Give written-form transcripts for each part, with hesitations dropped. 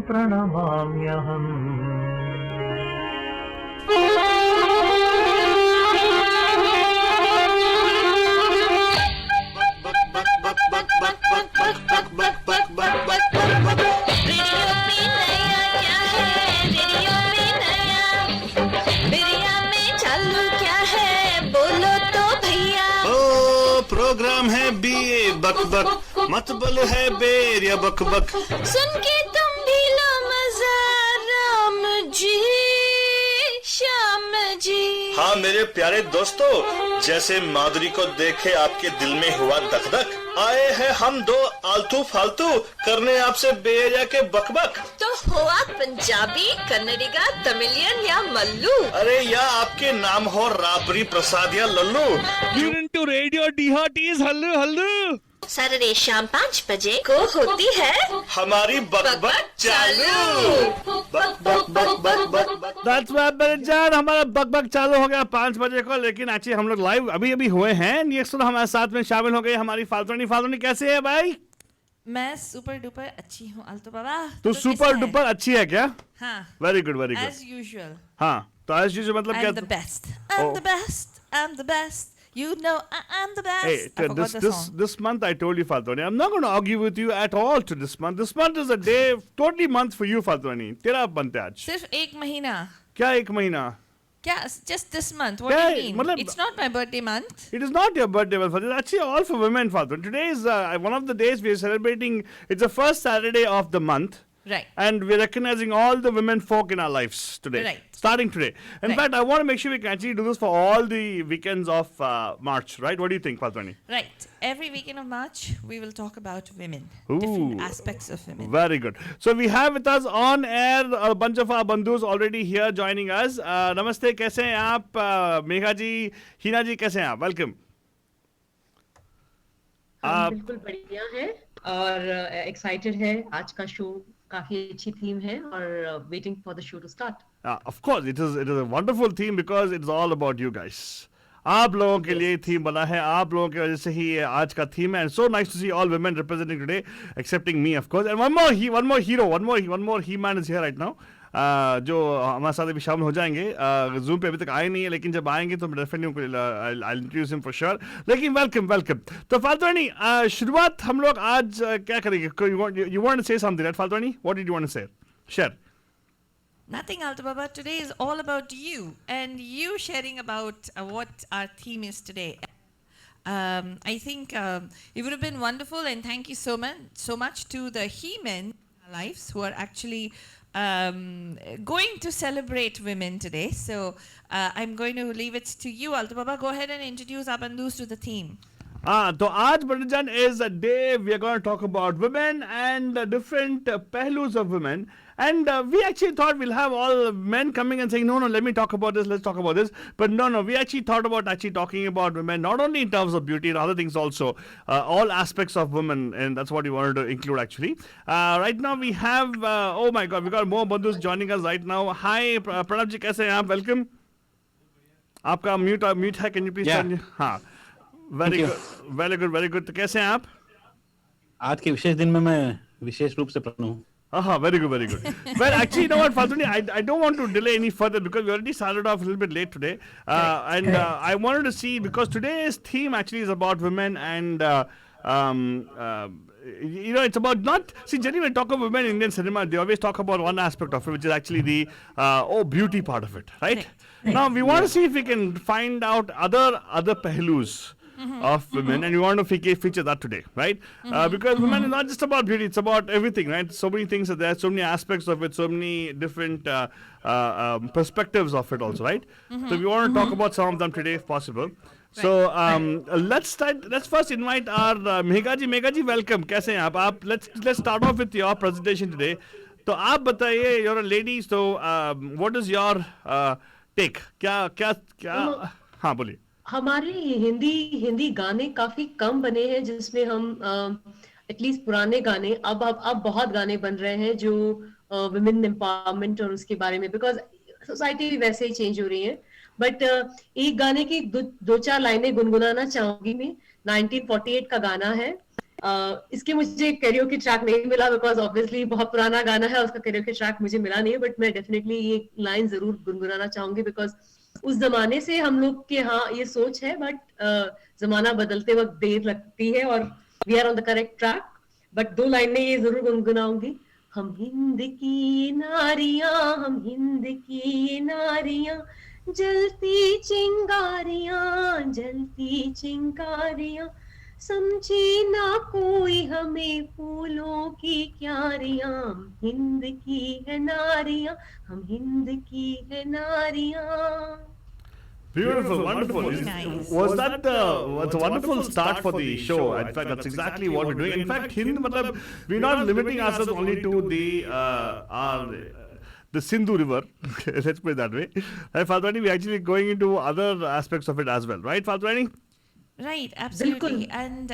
प्रणमाम्यहम्। Programme है BA बक बक, मत बोलो है बेर या बक बक। सुन के तुम भी लो मजा राम जी श्याम जी। हाँ मेरे प्यारे दोस्तों, जैसे माधुरी को देखे आपके दिल में हुआ दक दक, आए हैं हम दो आलतू फालतू करने आपसे बेरिया के बक बक। तो हो आप पंजाबी, कन्नडिगा, तमिलियन या मल्लू? अरे या आपके नाम हो राबरी प्रसाद या Lallu. Tune into Radio DHT's हल्लू हल्लू। सैटरडे शाम 5 बजे को होती है हमारी बक बक चालू। बक बक बक बक बक बक। That's right मेरे जान, हमारा बक बक चालू हो गया 5 बजे को, लेकिन अच्छी हम लोग लाइव अभी अभी हुए हैं। नेक्स्ट हमारे साथ में शामिल हो गई हमारी फाल्तोनी कैसे है भाई? मैं सुपर डुपर अच्छी हूँ अल्तो बाबा। तो सुपर डुपर अच्छी है क्या? हाँ, very good very good. As usual. हाँ तो एज यूजुअल मतलब क्या? I'm the best. I'm the best. I'm the best. You know I'm the best. Hey, I forgot the song. this month I told you Faltoni, I'm not going to argue with you at all to this month. This month is a day totally month for you Faltoni. तेरा month है आज। सिर्फ एक महीना। क्या एक महीना? क्या? Just this month. What do you mean? मतलब It's not my birthday month. It is not your birthday month. It's actually all for women Faltoni. Today is one of the days we are celebrating. It's the first Saturday of the month. Right. And we're recognizing all the women folk in our lives today. Right. Starting today. In Right. fact, I want to make sure we can actually do this for all the weekends of March, right? What do you think, Faltoni? Right. Every weekend of March, we will talk about women. Ooh. Different aspects of women. Very good. So we have with us on air a bunch of our bandhus already here joining us. Namaste, कैसे हैं आप? मेघा जी, हीना जी कैसे हैं आप? Welcome. हम बिल्कुल बढ़िया है और एक्साइटेड है। आज का शो काफी अच्छी थीम है और waiting for the show to start. Of course, it is a wonderful theme because it's all about you guys. आप लोगों के लिए थीम बना है, आप लोगों की वजह से ही ये आज का थीम है. And so nice to see all women representing today, excepting me, of course. And one more hero, one more he-man is here right now. जो हमारे साथ अभी शामिल हो जाएंगे. जूम पे अभी तक आए नहीं है, लेकिन जब आएंगे तो definitely I'll introduce him for sure. लेकिन वेलकम. तो फाल्तोनी, शुरुआत हम लोग आज क्या करेंगे? You want to say something, right, Faltoni? What did you want to say? Share. Nothing, Alto Baba. Today is all about you and you sharing about what our theme is today. I think it would have been wonderful, and thank you so much to the He-Men in our lives who are actually going to celebrate women today. So I'm going to leave it to you, Alto Baba. Go ahead and introduce our bandhus to the theme. तो आज Banajan is a day we are going to talk about women and different pehlus of women. And we actually thought we'll have all men coming and saying, no, let me talk about this, let's talk about this. But no, we actually thought about talking about women, not only in terms of beauty, and other things also, all aspects of women, and that's what we wanted to include actually. Right now we have, oh my God, we got more bandhus joining us right now. Hi, Pranav ji, kaise hain aap? Welcome. Aapka mute hai, can you please turn? हाँ. Very good. तो कैसे हैं आप? आज के विशेष दिन में मैं विशेष रूप से प्रसन्न हूँ. Very good. Well, actually, you know what, Faltoni, I don't want to delay any further because we already started off a little bit late today. And I wanted to see, because today's theme actually is about women and, it's about not, generally when we talk about women in Indian cinema, they always talk about one aspect of it, which is actually the, beauty part of it, right? Now, we want to see if we can find out other pehlus of women, and we want to feature that today, right? Because women is not just about beauty, it's about everything, right? So many things are there, so many aspects of it, so many different perspectives of it also, right? So we want to talk about some of them today if possible. So let's first invite our Megha ji, welcome. कैसे हैं आप? Let's start off with your presentation today. तो आप बताइए, you're a lady, so what is your take? क्या हाँ बोलिए. हमारे हिंदी गाने काफी कम बने हैं जिसमें हम एटलीस्ट पुराने गाने, अब बहुत गाने बन रहे हैं जो वुमेन एम्पावरमेंट और उसके बारे में, बिकॉज सोसाइटी भी वैसे ही चेंज हो रही है. बट एक गाने की दो चार लाइनें गुनगुनाना चाहूंगी मैं. 1948 का गाना है इसके मुझे कैरियोके ट्रैक नहीं मिला बिकॉज ऑब्वियसली बहुत पुराना गाना है, उसका कैरियोके ट्रैक मुझे मिला नहीं है, बट मैं डेफिनेटली ये लाइन जरूर गुनगुनाना चाहूंगी बिकॉज उस जमाने से हम लोग के हाँ ये सोच है, बट जमाना बदलते वक्त देर लगती है और we are on the correct track. But 2 लाइनें ये जरूर गुनगुनाऊंगी। हम हिंद की नारियां, हम हिंद की नारियां, जलती चिंगारियां, जलती चिंगारियां, समझी ना कोई हमें फूलों की क्यारियां, हम हिंद की है नारियां, हम हिंद की है नारियां। Beautiful, wonderful. Very nice. Was that was a wonderful start for the show? In fact, that's exactly what we're doing. In fact, Hind, matlab, we're not limiting ourselves only to the Sindhu River. Let's put it that way. Faltwani, we're actually going into other aspects of it as well, right, Faltwani? Right, absolutely. And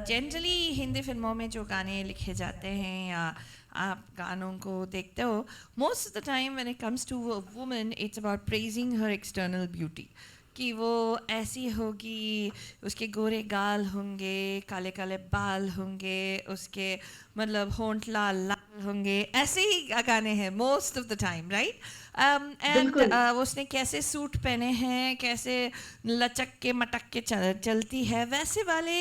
generally Hindi फिल्मों में जो गाने लिखे जाते हैं या आप गानों को देखते हो, most of the time when it comes to a woman, it's about praising her external beauty. कि वो ऐसी होगी, उसके गोरे गाल होंगे, काले काले बाल होंगे, उसके मतलब होंठ लाल लाल होंगे, ऐसे ही गाने हैं most of the time, right? And उसने कैसे सूट पहने हैं, कैसे लचक के मटक के चलती है, वैसे वाले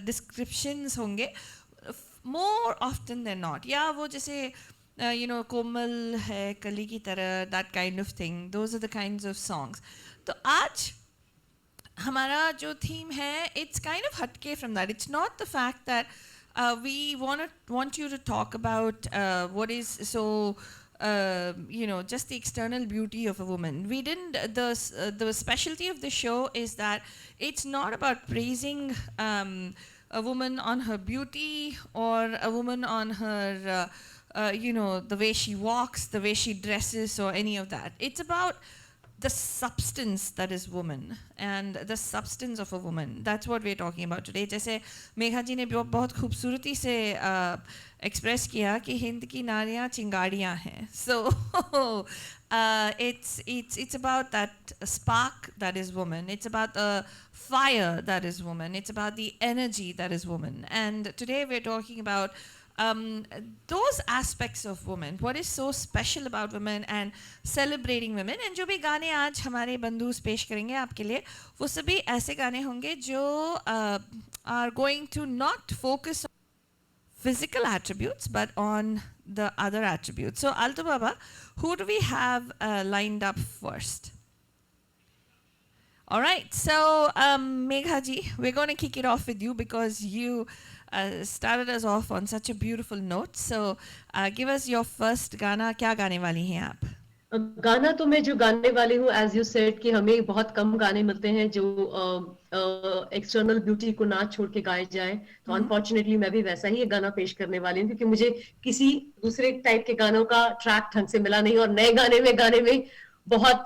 descriptions होंगे more often than not. या वो जैसे you know कोमल है कली की तरह, that kind of thing. Those are the kinds of songs. तो आज हमारा जो थीम है, it's kind of हटके from that. It's not the fact that we want you to talk about what is so you know just the external beauty of a woman. We didn't. The specialty of the show is that it's not about praising a woman on her beauty or a woman on her you know the way she walks, the way she dresses, or any of that. It's about the substance that is woman and the substance of a woman. That's what we're talking about today. जैसे मेघा जी ने बहुत खूबसूरती से express किया कि हिंद की नारियाँ चिंगारियाँ हैं. So it's about that spark that is woman. It's about the fire that is woman. It's about the energy that is woman. And today we're talking about those aspects of women, what is so special about women and celebrating women. And जो भी गाने आज हमारे बंधुस पेश करेंगे आपके लिए, वो सभी ऐसे गाने होंगे जो are going to not focus on physical attributes but on the other attributes. So Alto Baba, who do we have lined up first? All right, so Megha ji, we're going to kick it off with you because you started us off on such a beautiful note. So give us your first गाना. क्या गाने वाली हैं आप? गाना तो मैं जो गाने वाली हूँ, as you said कि हमें बहुत कम गाने मिलते हैं जो एक्सटर्नल ब्यूटी को ना छोड़ के गाए जाए, तो अनफॉर्चुनेटली मैं भी वैसा ही एक गाना पेश करने वाली हूँ क्योंकि मुझे किसी दूसरे टाइप के गानों का ट्रैक ढंग से मिला नहीं और नए गाने में बहुत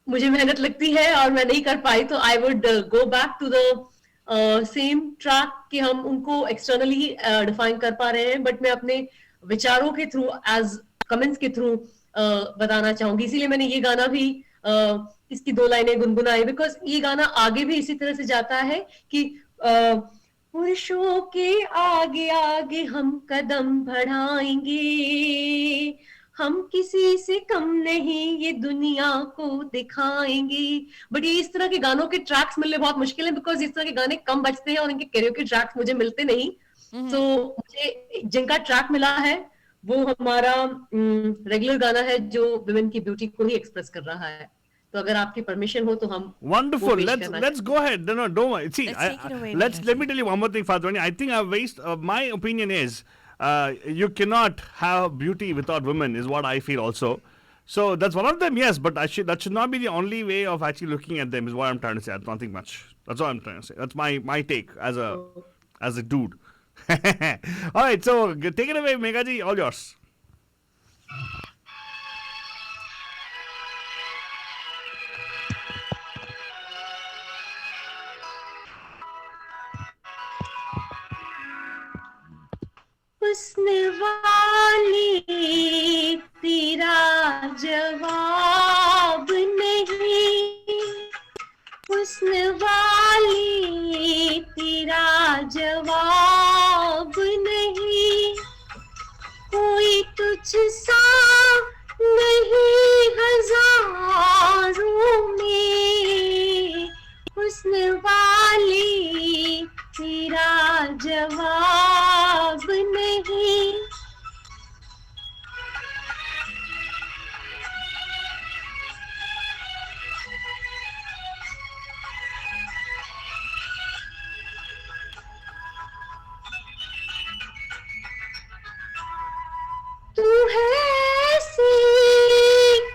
मुझे मेहनत लगती है और मैं नहीं कर पाई. तो I would go back to the same track कि हम उनको एक्सटर्नली डिफाइन कर पा रहे हैं, बट मैं अपने विचारों के थ्रू, एज कमेंट्स के थ्रू बताना चाहूंगी. इसीलिए मैंने ये गाना भी इसकी 2 लाइनें गुनगुनाई बिकॉज ये गाना आगे भी इसी तरह से जाता है कि पुरुषों के आगे आगे हम कदम बढ़ाएंगे, हम किसी से कम नहीं ये दुनिया को दिखाएंगे. बट ये इस तरह के गानों के ट्रैक्स मिलने बहुत मुश्किल है बिकॉज इस तरह के गाने कम बजते हैं और इनके कैरियोके ट्रैक्स मुझे मिलते नहीं. तो मुझे जिनका ट्रैक मिला है वो हमारा रेगुलर गाना है जो विमेन की ब्यूटी को ही एक्सप्रेस कर रहा है. तो अगर आपकी परमिशन हो तो हम wonderful. Let's go ahead. No, don't worry. See, let me tell you one more thing, Fatwani. I think my opinion is you cannot have beauty without women is what I feel also. So that's one of them, yes, but that should not be the only way of actually looking at them is what I'm trying to say. Nothing much. That's all I'm trying to say. That's my take as a dude. All right, so take it away, Megha ji, all yours. हुस्न वाली तेरा जवाब नहीं, हुस्न वाली तेरा जवाब सा नहीं हजारों में, हुस्न वाली तेरा जवाब नहीं। तू है ऐसी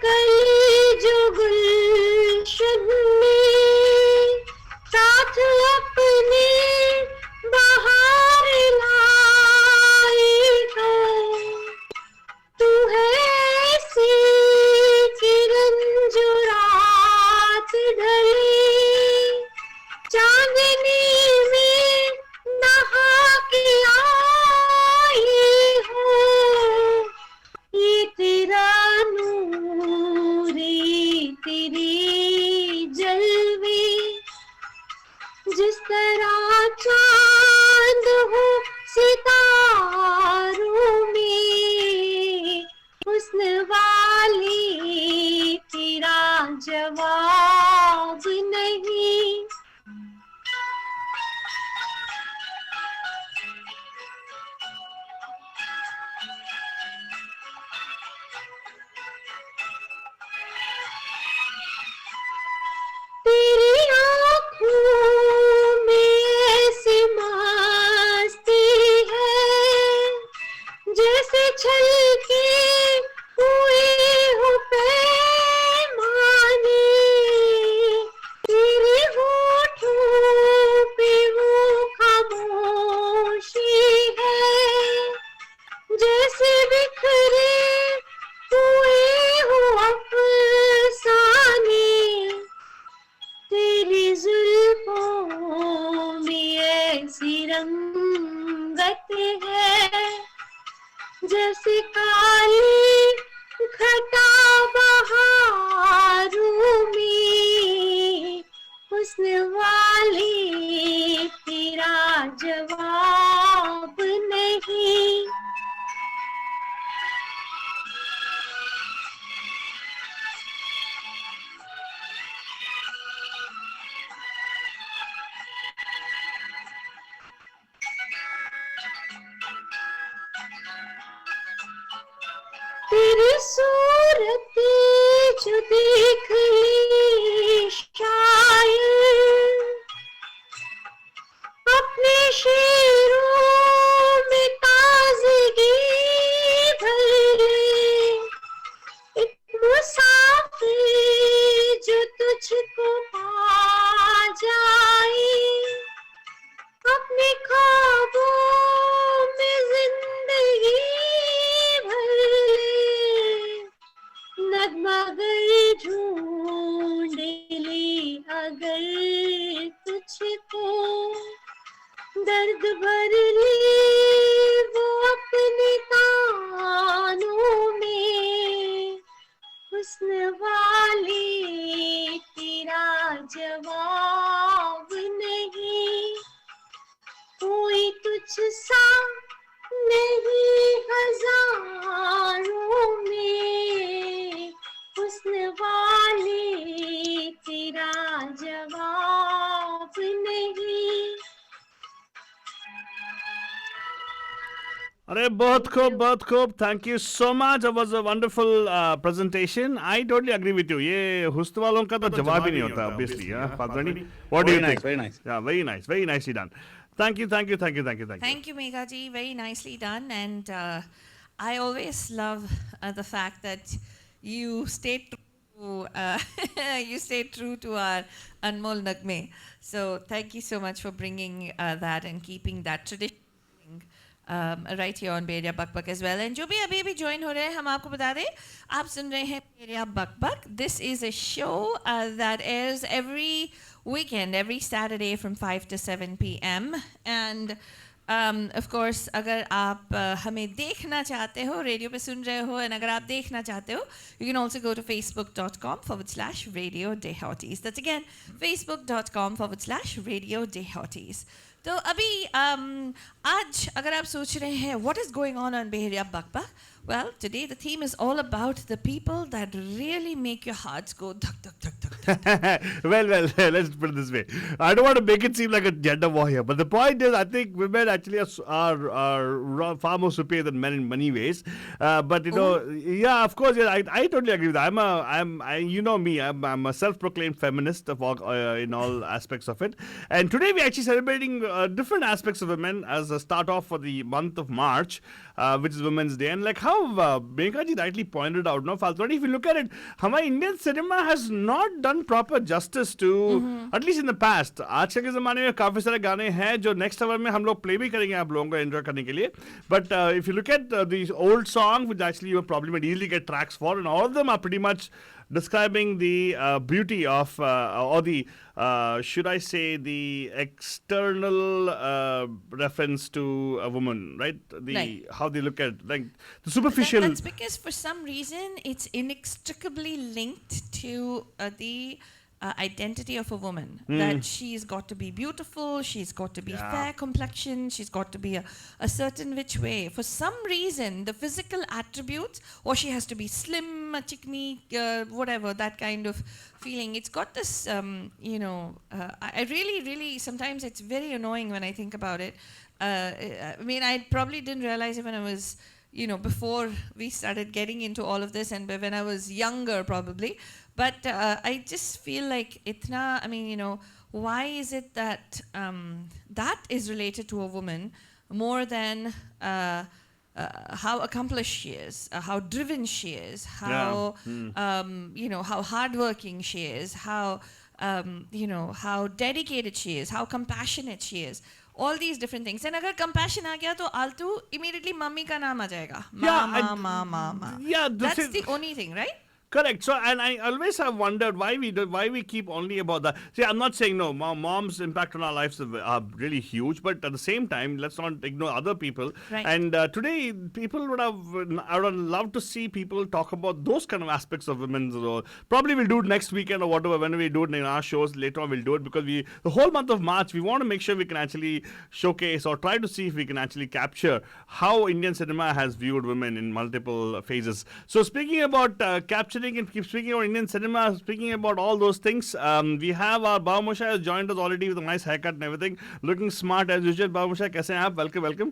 कली जो गुलशन में साथ अपने बाहर लाई है। तू है ऐसी किरण जो रात ढली चांदनी में नहा के आई हो। ये तेरा नूर, ये तेरी जलवे, जिस तरह चांद हो सितारों में, हुस्न वाली तेरा जवाब नहीं। तेरी आँखों में ऐसी मस्ती है जैसे छलके हुए हो पैमाने। तेरे होठों पे वो खामोशी है जैसे बिखरे हुए हो अफसाने। तेरी जुल्फों में ऐसी रंगत है जैसे काली घटा बहारों में, हुस्न वाली तेरा जवाब नहीं। तेरी सूरत जो देख ली शायद अपने शेरों में ताजगी भर ले। एक मुसाफिर जो तुझको पा जाए अपने ख्वाबों में जिंदगी भर ले। नगमा गर ढूंढ ले अगर तुझको, दर्द भर ले वो अपने तानों में, हुस्न वाली तेरा जवाब नहीं। कोई तुझसा नहीं हजारों में, हुस्न वाली तेरा जवाब नहीं। अरे बहुत खूब, thank you so much, it was a wonderful presentation. I totally agree with you, ये हुस्न वालों का तो जवाब ही नहीं होता ऑब्वियसली। पादरानी, what do you think? Very nice. Yeah, very nicely done. Thank you. Thank you, Megha ji. Very nicely done. And I always love the fact that you stayed true you stayed true to our Anmol Nagme. So thank you so much for bringing that and keeping that tradition right here on Beria Bak Bak as well. And जो भी अभी join हो रहे हैं, हम आपको बता दें, आप सुन रहे हैं Beria Bak Bak. This is a show that airs every weekend, every Saturday from 5 to 7 p.m. And of course, अगर आप हमें देखना चाहते हो, रेडियो पे सुन रहे हो, and अगर आप देखना चाहते हो, you can also go to facebook.com/Radio Dehoties. That's again, facebook.com/Radio Dehoties. तो अभी आज अगर आप सोच रहे हैं what is going on Beheria Bakbak, well, today the theme is all about the people that really make your hearts go dhak dhak dhak dhak dhak. well, let's put it this way. I don't want to make it seem like a gender war here, but the point is, I think women actually are far more superior than men in many ways. But you know, yeah, of course, yeah, I totally agree with that. You know me, I'm a self-proclaimed feminist of all, in all aspects of it. And today we're actually celebrating different aspects of women as a start off for the month of March, which is Women's Day. And like how Megha ji rightly pointed out, no, Faltwani, if you look at it, our Indian cinema has not done proper justice to, at least in the past. आजकल के ज़माने में काफ़ी सारे गाने हैं जो next hour में हम लोग play भी करेंगे आप लोगों को enjoy करने के लिए. But if you look at these old songs, which actually you probably might easily get tracks for, and all of them are pretty much describing the beauty of, or the, should I say, the external reference to a woman, right? Right. How they look at, like, the superficial. That's because for some reason it's inextricably linked to the identity of a woman. That she's got to be beautiful, she's got to be fair complexion, she's got to be a certain which way. For some reason, the physical attributes, or she has to be slim, chickney, whatever, that kind of feeling. It's got this, I really, sometimes it's very annoying when I think about it. I mean, I probably didn't realize it when I was, before we started getting into all of this, and when I was younger probably. But I just feel like itna, why is it that that is related to a woman more than how accomplished she is, how driven she is, how, how hardworking she is, how, how dedicated she is, how compassionate she is. All these different things. And अगर compassion आ गया तो आलतू immediately mummy का नाम आ जाएगा. Ma. Yeah, That's the only thing, right? Correct. So, and I always have wondered why we keep only about that. See, I'm not saying no. Mom's impact on our lives are really huge, but at the same time, let's not ignore other people. Right. And today, people I would love to see people talk about those kind of aspects of women's role. Probably we'll do it next weekend or whatever. When we do it in our shows later on, we'll do it because the whole month of March, we want to make sure we can actually showcase or try to see if we can actually capture how Indian cinema has viewed women in multiple phases. So, speaking about capturing and keep speaking about Indian cinema, speaking about all those things, we have our Baba Moshe has joined us already with a nice haircut and everything, looking smart as usual. Baba Moshe, कैसे हैं आप? Welcome.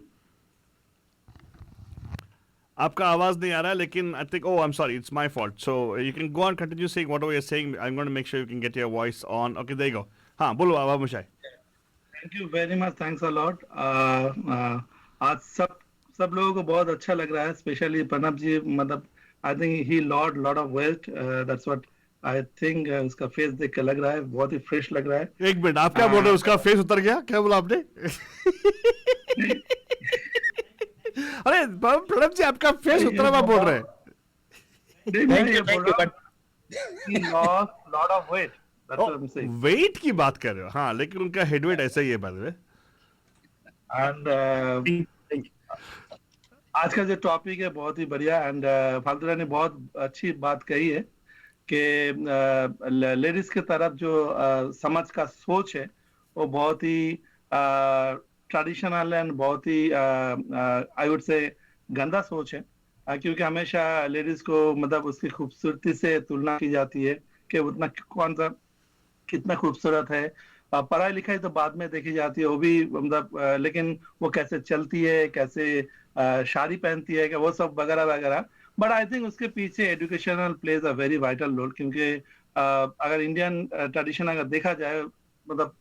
आपका आवाज नहीं आ रहा है, लेकिन I think, I'm sorry, it's my fault. So you can go on, continue saying whatever you're saying. I'm going to make sure you can get your voice on. Okay, there you go. हाँ, बोलो Baba Moshe. Thank you very much. Thanks a lot. आज सब लोगों को बहुत अच्छा लग रहा है, especially प्रणब जी, मतलब I think he lost a lot of weight. That's what I think. उसका फेस देख के लग रहा है, बहुत ही फ्रेश लग रहा है. एक मिनट, आप क्या बोल रहे हो? उसका फेस उतर गया? क्या बोला आपने? अरे प्रणब जी, आपका फेस उतरा हुआ बोल रहे हैं. Thank you, but he lost a lot of weight. That's what I'm saying. Weight की बात कर रहे हो? हाँ, लेकिन उनका हेड वेट ऐसा ही है by the way. And आज का जो टॉपिक है बहुत ही बढ़िया, एंड फाल्तुरा ने बहुत अच्छी बात कही है कि लेडीज के तरफ जो समाज का सोच है वो बहुत ही ट्रेडिशनल एंड बहुत ही आई वुड से गंदा सोच है, क्योंकि हमेशा लेडीज को मतलब उसकी खूबसूरती से तुलना की जाती है कि उतना कितना खूबसूरत है. पढ़ाई लिखाई तो बाद में देखी जाती है, वो भी मतलब, लेकिन वो कैसे चलती है, कैसे शादी पहनती है, वो सब वगैरह वगैरह. बट आई थिंक उसके पीछे educational plays a very vital role, क्योंकि अगर इंडियन ट्रेडिशन अगर देखा जाए, मतलब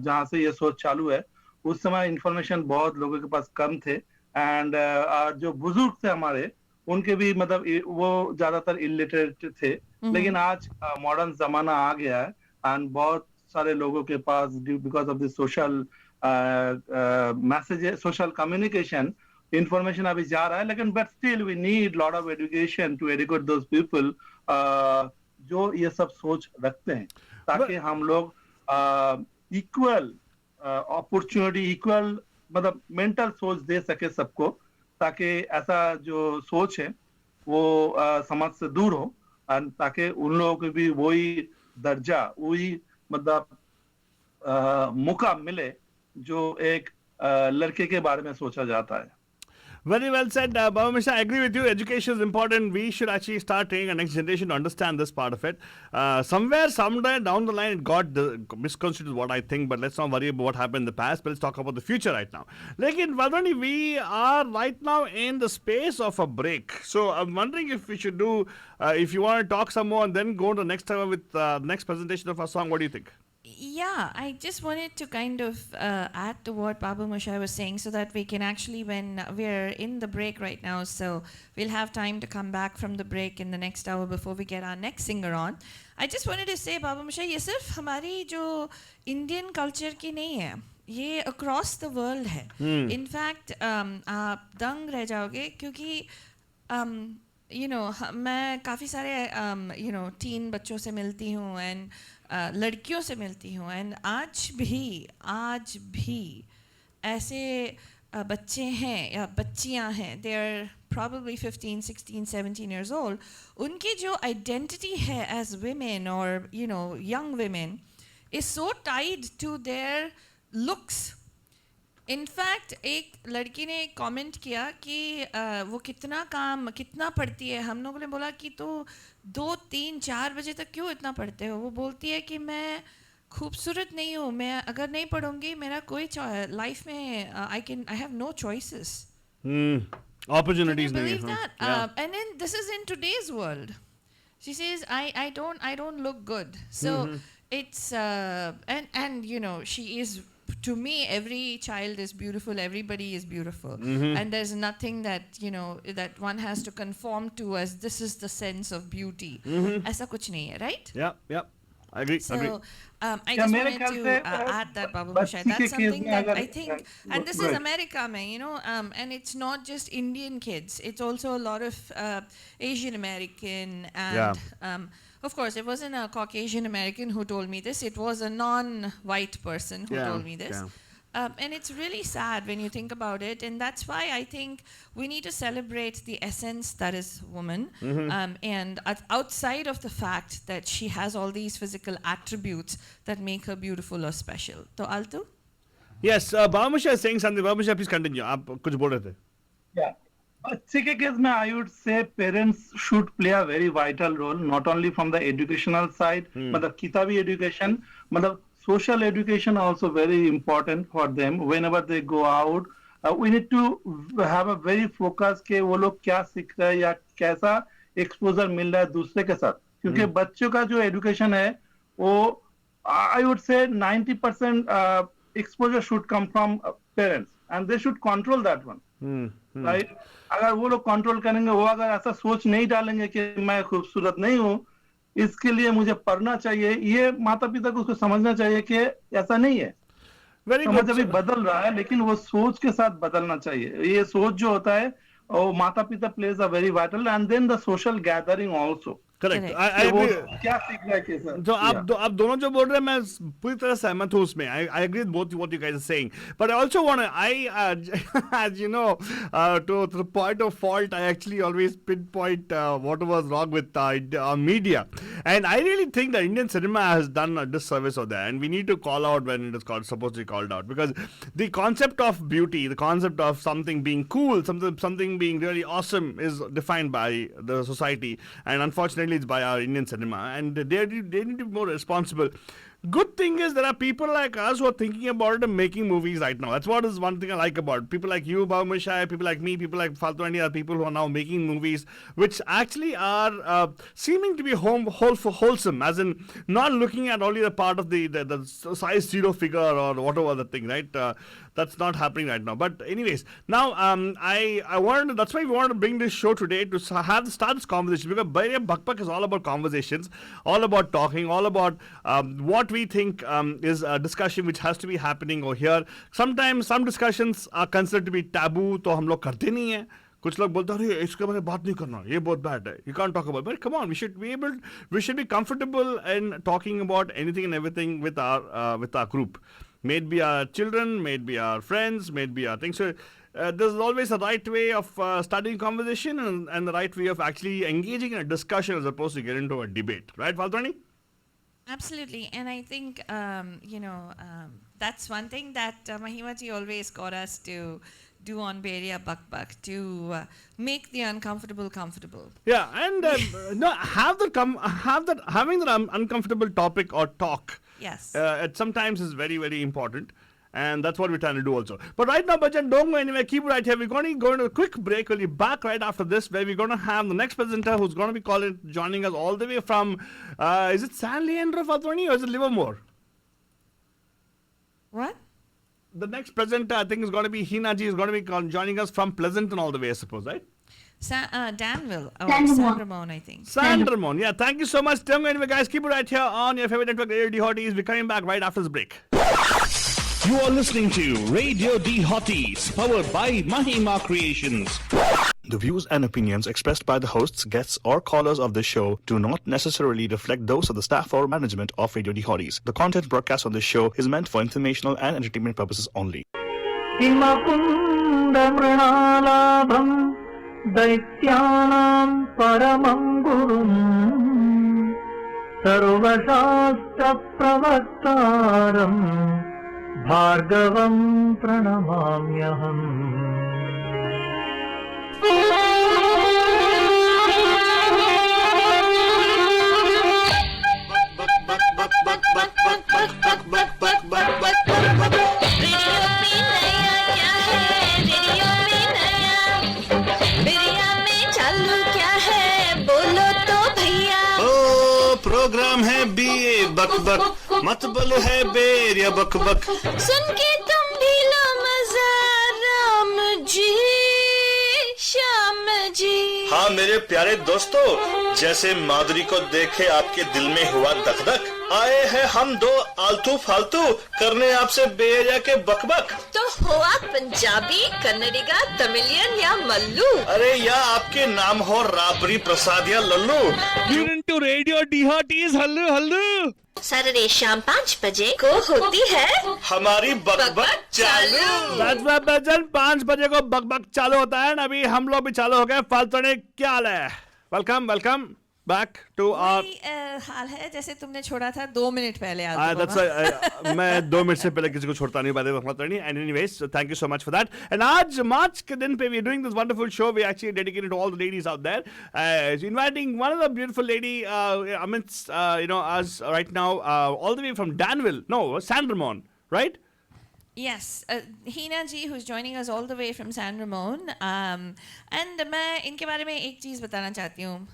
जहाँ से ये सोच चालू है, उस समय इंफॉर्मेशन बहुत लोगों के पास कम थे, एंड जो बुजुर्ग थे हमारे, उनके भी मतलब वो ज्यादातर इलिटरेट थे. लेकिन आज मॉडर्न जमाना आ गया है, एंड बहुत सारे लोगों के पास because of the social messages, social communication, information अभी जा रहा है. लेकिन but still we need lot of education to educate those people जो ये सब सोच रखते हैं, ताकि हम लोग इक्वल अपॉर्चुनिटी, इक्वल मतलब मेंटल सोच दे सके सबको, ताकि ऐसा जो सोच है वो समाज से दूर हो, और ताकि उन लोगों को भी वही दर्जा, वही मतलब मौका मिले जो एक लड़के के बारे में सोचा जाता है. Very well said, Baba Misha. I agree with you. Education is important. We should actually start training our next generation to understand this part of it. Somewhere down the line, it got misconstrued, what I think. But let's not worry about what happened in the past. But let's talk about the future right now. Lekin, Valdwani, we are right now in the space of a break. So I'm wondering if we should do, if you want to talk some more and then go to the next time with next presentation of our song. What do you think? Yeah, I just wanted to kind of add to what Babu Moshe was saying so that we can actually, when we're in the break right now, so we'll have time to come back from the break in the next hour before we get our next singer on. I just wanted to say, Babu Moshe, ये सिर्फ हमारी जो Indian culture की नहीं है, ये across the world है. In fact, आप दंग रह जाओगे क्योंकि you know, मैं काफ़ी सारे you know, teen बच्चों से मिलती हूँ and लड़कियों से मिलती हूँ and आज भी ऐसे बच्चे हैं या बच्चियाँ हैं, they are probably 15, 16, 17 years old, उनकी जो identity है as women or you know young women is so tied to their looks. In fact एक लड़की ने कमेंट किया कि वो कितना पढ़ती है. हम लोगों ने बोला कि तो 2, 3, 4 बजे तक क्यों इतना पढ़ते हो. वो बोलती है कि मैं खूबसूरत नहीं हूँ, मैं अगर नहीं पढ़ूंगी मेरा कोई लाइफ में I have no choices. Opportunities. Can you believe that? And then this is in today's world. She says I don't look good. So it's and you know she is. To me, every child is beautiful. Everybody is beautiful, and there's nothing that you know that one has to conform to as this is the sense of beauty. ऐसा कुछ नहीं है, right? Yeah. I agree. So, I just wanted to add that, Babu Moshe. That's something that I think, and this is America, man, you know, and it's not just Indian kids. It's also a lot of Asian American and. Of course, it wasn't a Caucasian American who told me this. It was a non-white person who told me this. And it's really sad when you think about it. And that's why I think we need to celebrate the essence that is woman. And outside of the fact that she has all these physical attributes that make her beautiful or special. So, Altu? Yes, Baba Moshe is saying something. Baba Moshe, please continue. आप कुछ बोल रहे थे. Yeah. बच्चे के case में I would say parents should play a very vital role, not only from the educational side, मतलब किताबी education, मतलब social education also very important for them. Whenever they go out, we need to have a very focus के वो लोग क्या सीख रहे हैं या कैसा exposure मिल रहा है दूसरे के साथ. क्योंकि बच्चों का जो education है, वो I would say 90% exposure should come from parents, and they should control that one. Right? अगर वो लोग कंट्रोल करेंगे, वो अगर ऐसा सोच नहीं डालेंगे कि मैं खूबसूरत नहीं हूँ, इसके लिए मुझे पढ़ना चाहिए, ये माता पिता को उसको समझना चाहिए कि ऐसा नहीं है. समझ अभी बदल रहा है, लेकिन वो सोच के साथ बदलना चाहिए. ये सोच जो होता है, वो माता पिता plays a very vital, and then the social gathering also. Correct. I agree. क्या सीख रहा है कैसा? तो आप दोनों जो बोल रहे हैं मैं पूरी तरह सहमत हूँ उसमें. I agree with both what you guys are saying. But I also want to, as you know, to the point of fault, I actually always pinpoint what was wrong with media. And I really think that Indian cinema has done a disservice of that. And we need to call out when it is supposed to be called out. Because the concept of beauty, the concept of something being cool, something being really awesome is defined by the society. And unfortunately, it's by our Indian cinema, and they need to be more responsible. Good thing is there are people like us who are thinking about it and making movies right now. That's what is one thing I like about it. People like you, Baba Moshe, people like me, people like Faltu, are people who are now making movies which actually are seeming to be wholesome, as in not looking at only the part of the size zero figure or whatever the thing, right? That's not happening right now. But anyways, now I wanted to, that's why we wanted to bring this show today to start this conversation, because Bairya Bakpak is all about conversations, all about talking, all about what we think is a discussion which has to be happening over here. Sometimes some discussions are considered to be taboo, तो हम लोग करते नहीं हैं. कुछ लोग बोलते हैं अरे इसके बारे में बात नहीं करना, ये बहुत bad है, you can't talk about it. But come on, we should be comfortable in talking about anything and everything with our group. May it be our children, may it be our friends, may it be our things. So there's always a right way of starting conversation and the right way of actually engaging in a discussion as opposed to get into a debate. Right, Faltwani? Absolutely. And I think, That's one thing that Mahima ji always got us to do on Beria Buck Buck, to make the uncomfortable comfortable. Yeah, and no, having that uncomfortable topic or talk. Yes. It sometimes is very, very important. And that's what we're trying to do also. But right now, Bachchan, don't go anywhere. Keep it right here. We're going to go into a quick break. We'll be back right after this, where we're going to have the next presenter who's going to be joining us all the way from, is it San Leandro, Faltroni, or is it Livermore? What? The next presenter, I think, is going to be Hina ji, is going to be joining us from Pleasanton all the way, I suppose, right? Danville. San Ramon, I think. San Ramon. Yeah, thank you so much. Don't go anywhere, guys. Keep it right here on your favorite network, Radio D Hotties. We're coming back right after this break. You are listening to Radio D Hotties, powered by Mahima Creations. The views and opinions expressed by the hosts, guests, or callers of this show do not necessarily reflect those of the staff or management of Radio D Hotties. The content broadcast on this show is meant for informational and entertainment purposes only. दैत्यानां परमं गुरुं सर्वशास्त्रप्रवक्तारं भार्गवं प्रणमाम्यहम् programme है BA बक बक, मत बोलो है बेरिया बक बक। सुन के तुम भी लो मजा राम जी श्याम जी। हाँ मेरे प्यारे दोस्तों, जैसे माधुरी को देखे आपके दिल में हुआ दक दक, आए हैं हम दो आलतू फालतू करने आपसे बेरिया के बक बक। तो हो आप पंजाबी, कन्नडिगा, तमिलियन या मल्लू? अरे या आपके नाम हो राबरी प्रसाद या Lallu. Tune into Radio D Hotties, हल्लू हल्लू। सैटरडे शाम 5 बजे को होती है हमारी बक बक चालू। That's right, Bachchan. 5 बजे को बक बक चालू होता है। अभी हम लोग भी चालू हो गए। फाल्तोने क्या हाल है? वेलकम back to our हाल है जैसे तुमने छोड़ा था 2 मिनट पहले। that's मैं 2 मिनट से पहले किसी को छोड़ता नहीं बातें बताता नहीं। And anyways, so thank you so much for that. And आज मार्च के दिन पे we are doing this wonderful show. We actually dedicated to all the ladies out there. Inviting one of the beautiful lady amidst us right now all the way from Danville, no, San Ramon, right? Yes, Hina ji, who's joining us all the way from San Ramon. And मैं इनके बारे में एक चीज़ बताना चाहती हूँ।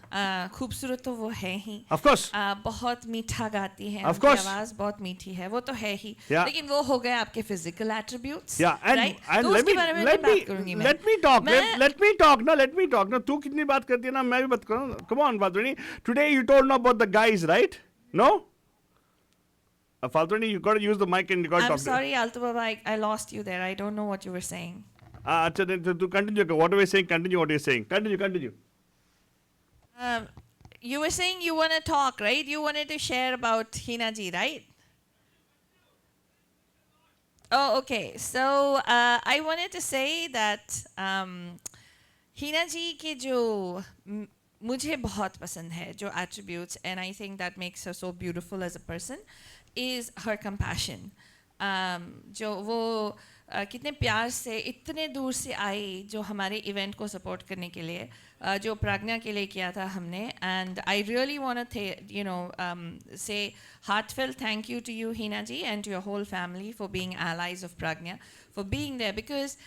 खूबसूरत तो वो है ही। Of course. बहुत मीठा गाती है। Of course. आवाज़ बहुत मीठी है, वो तो है ही। Yeah. लेकिन वो हो गए आपके physical attributes. Yeah, and, right? and तो let उसके me बारे में let बात me करूँगी मैं। let me talk. मैं- Let me talk. ना तू कितनी बात करती है ना मैं भी बात करूँ. Come on, Faltoni. Today you told me about the guys, right? No? Faltoni, you got to use the mic and you got to I'm talk. sorry, Alto Baba, I lost you there. I don't know what you were saying. अच्छा तो continue. What are we saying? Continue what you're saying. Continue. You were saying you want to talk, right? You wanted to share about Hina ji, right? Oh, okay. So I wanted to say that Hina ji के जो मुझे बहुत पसंद है जो attributes, and I think that makes her so beautiful as a person, is her compassion. जो वो कितने प्यार से इतने दूर से आई जो हमारे इवेंट को सपोर्ट करने के लिए, जो प्राज्ञा के लिए किया था हमने. And I really want to say heartfelt thank you to you, Hina ji, and to your whole family for being allies of Pragna, for being there, because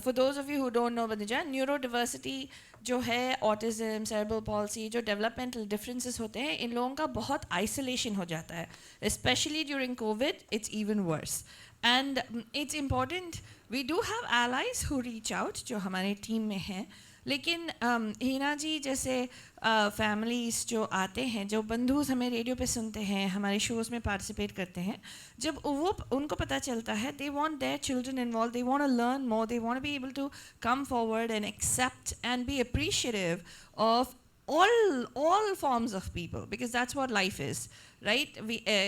for those of you who don't know, neurodiversity जो है, autism, cerebral palsy, जो developmental differences होते हैं, इन लोगों का बहुत isolation हो जाता है, especially during COVID. It's even worse. And it's important, we do have allies who reach out जो हमारे टीम में हैं, लेकिन हीना जी जैसे फैमिलीज़ जो आते हैं, जो बंधुस हमें रेडियो पे सुनते हैं, हमारे शोज़ में पार्टिसिपेट करते हैं, जब वो उनको पता चलता है, they want their children involved, they want to learn more, they want to be able to come forward and accept and be appreciative of all forms of people, because that's what life is, right?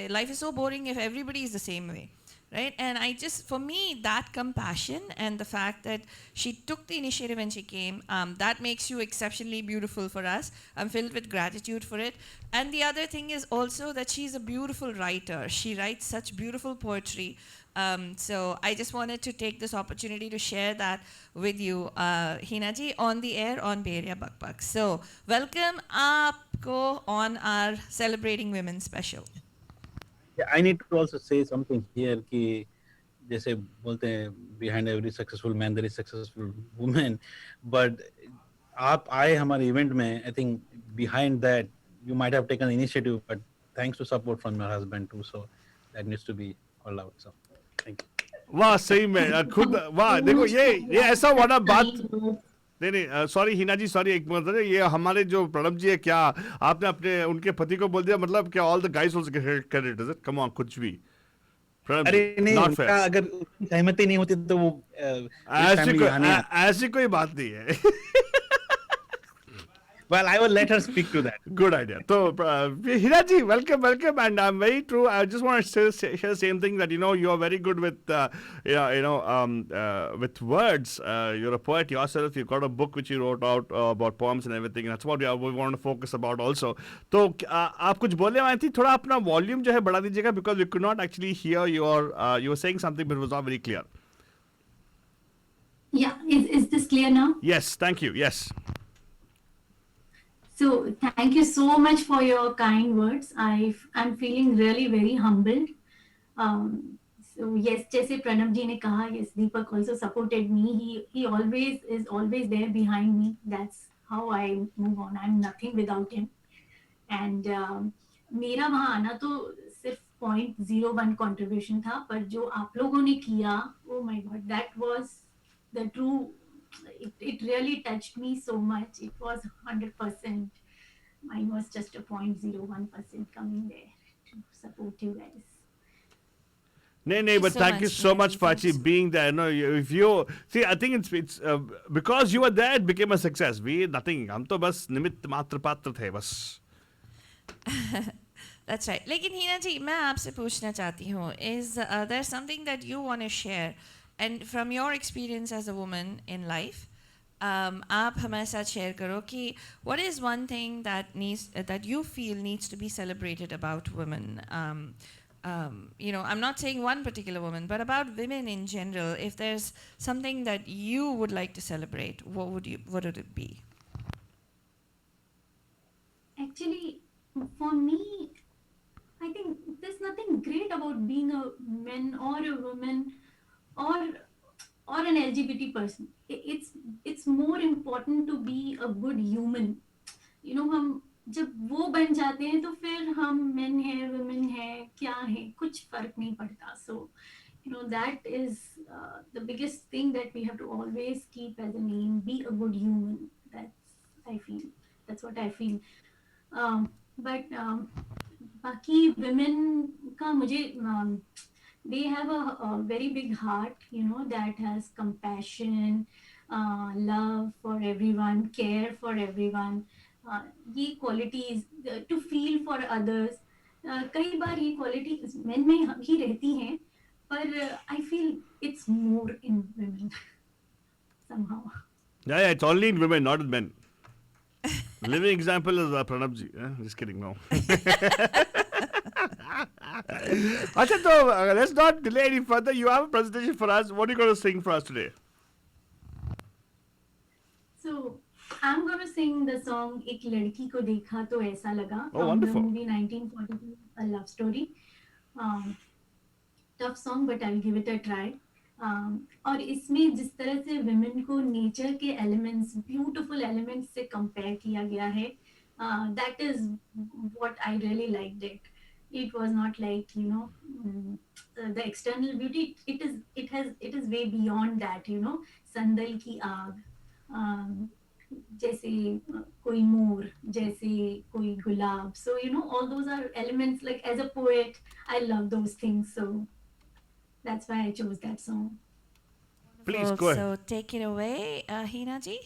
Life is so boring if everybody is the same way. right? And I just, for me, that compassion and the fact that she took the initiative when she came, that makes you exceptionally beautiful for us. I'm filled with gratitude for it. And the other thing is also that she's a beautiful writer. She writes such beautiful poetry. So I just wanted to take this opportunity to share that with you, Hina ji, on the air on Bay Area Buck Buck. So welcome aapko on our Celebrating Women special. Yeah, I need to also say something here कि जैसे बोलते हैं behind every successful man there is successful woman, but आप आए हमारे event में, I think behind that you might have taken initiative, but thanks to support from your husband too, so that needs to be called out. So thank you. वाह सही में खुद वाह देखो ये ऐसा वाला बात नहीं सॉरी हिना जी सॉरी एक मतलब ये हमारे जो प्रणब जी है क्या आपने अपने उनके पति को बोल दिया मतलब क्या all the guys also get credit is it come on कुछ भी प्रणब अरे नहीं नॉट फेयर अगर सहमति नहीं होती तो वो ऐसी कोई बात नहीं है Well, I will let her speak to that. Good idea. So, Hina ji, welcome, and I'm very true. I just want to share the same thing that you are very good with, with words. You're a poet yourself. You've got a book which you wrote out about poems and everything. That's what we want to focus about also. तो आप कुछ बोलने वाली थी थोड़ा अपना volume जो है बढ़ा दीजिएगा because we could not actually hear you were saying something but it was not very clear. Yeah, is this clear now? Yes, thank you. Yes. So thank you so much for your kind words. I'm feeling really very humbled. So yes, जैसे प्रणब जी ने कहा, yes, Deepak also supported me. He always is always there behind me. That's how I move on. I'm nothing without him. And मेरा वहाँ आना तो सिर्फ 0.01 contribution था, पर जो आप लोगों ने किया, oh my God, that was the true. It really touched me so much. It was 100%. Mine was just a 0.01% coming there to support you guys. No, but thank you so much for actually being there. No, if you see, I think it's because you were there, it became a success. We nothing. हम तो बस निमित्त मात्र पात्र थे बस. That's right. लेकिन हीना जी, मैं आपसे पूछना चाहती हूँ, is there something that you want to share? And from your experience as a woman in life, आप हमारे साथ share करो कि what is one thing that you feel needs to be celebrated about women? I'm not saying one particular woman, but about women in general. If there's something that you would like to celebrate, what would it be? Actually, for me, I think there's nothing great about being a man or a woman or an LGBT person. It's more important to be a good human. हम जब वो बन जाते हैं तो फिर हम men हैं, women हैं, क्या हैं, कुछ फर्क नहीं पड़ता. So, that is the biggest thing that we have to always keep as a name. Be a good human. That's what I feel. But बाकी women का मुझे they have a very big heart, that has compassion, love for everyone, care for everyone. ये qualities, to feel for others. कई बार ये qualities men में ही रहती हैं, पर I feel it's more in women somehow. Yeah, it's only in women, not in men. Living example is Pranab ji. Just kidding, no. Acha, so let's not delay any further. You have a presentation for us. What are you going to sing for us today? So I'm going to sing the song "एक लड़की को देखा तो ऐसा लगा" Oh, from wonderful. the movie 1942, a love story. Tough song, but I'll give it a try. और इसमें जिस तरह से women को nature के elements, beautiful elements से compare किया गया है, that is what I really liked it. It was not like the external beauty. It is way beyond that. संदल की आग, जैसे कोई मोर, जैसे कोई गुलाब. So all those are elements. Like as a poet, I love those things. So that's why I chose that song. Please go ahead. So take it away, Hina ji.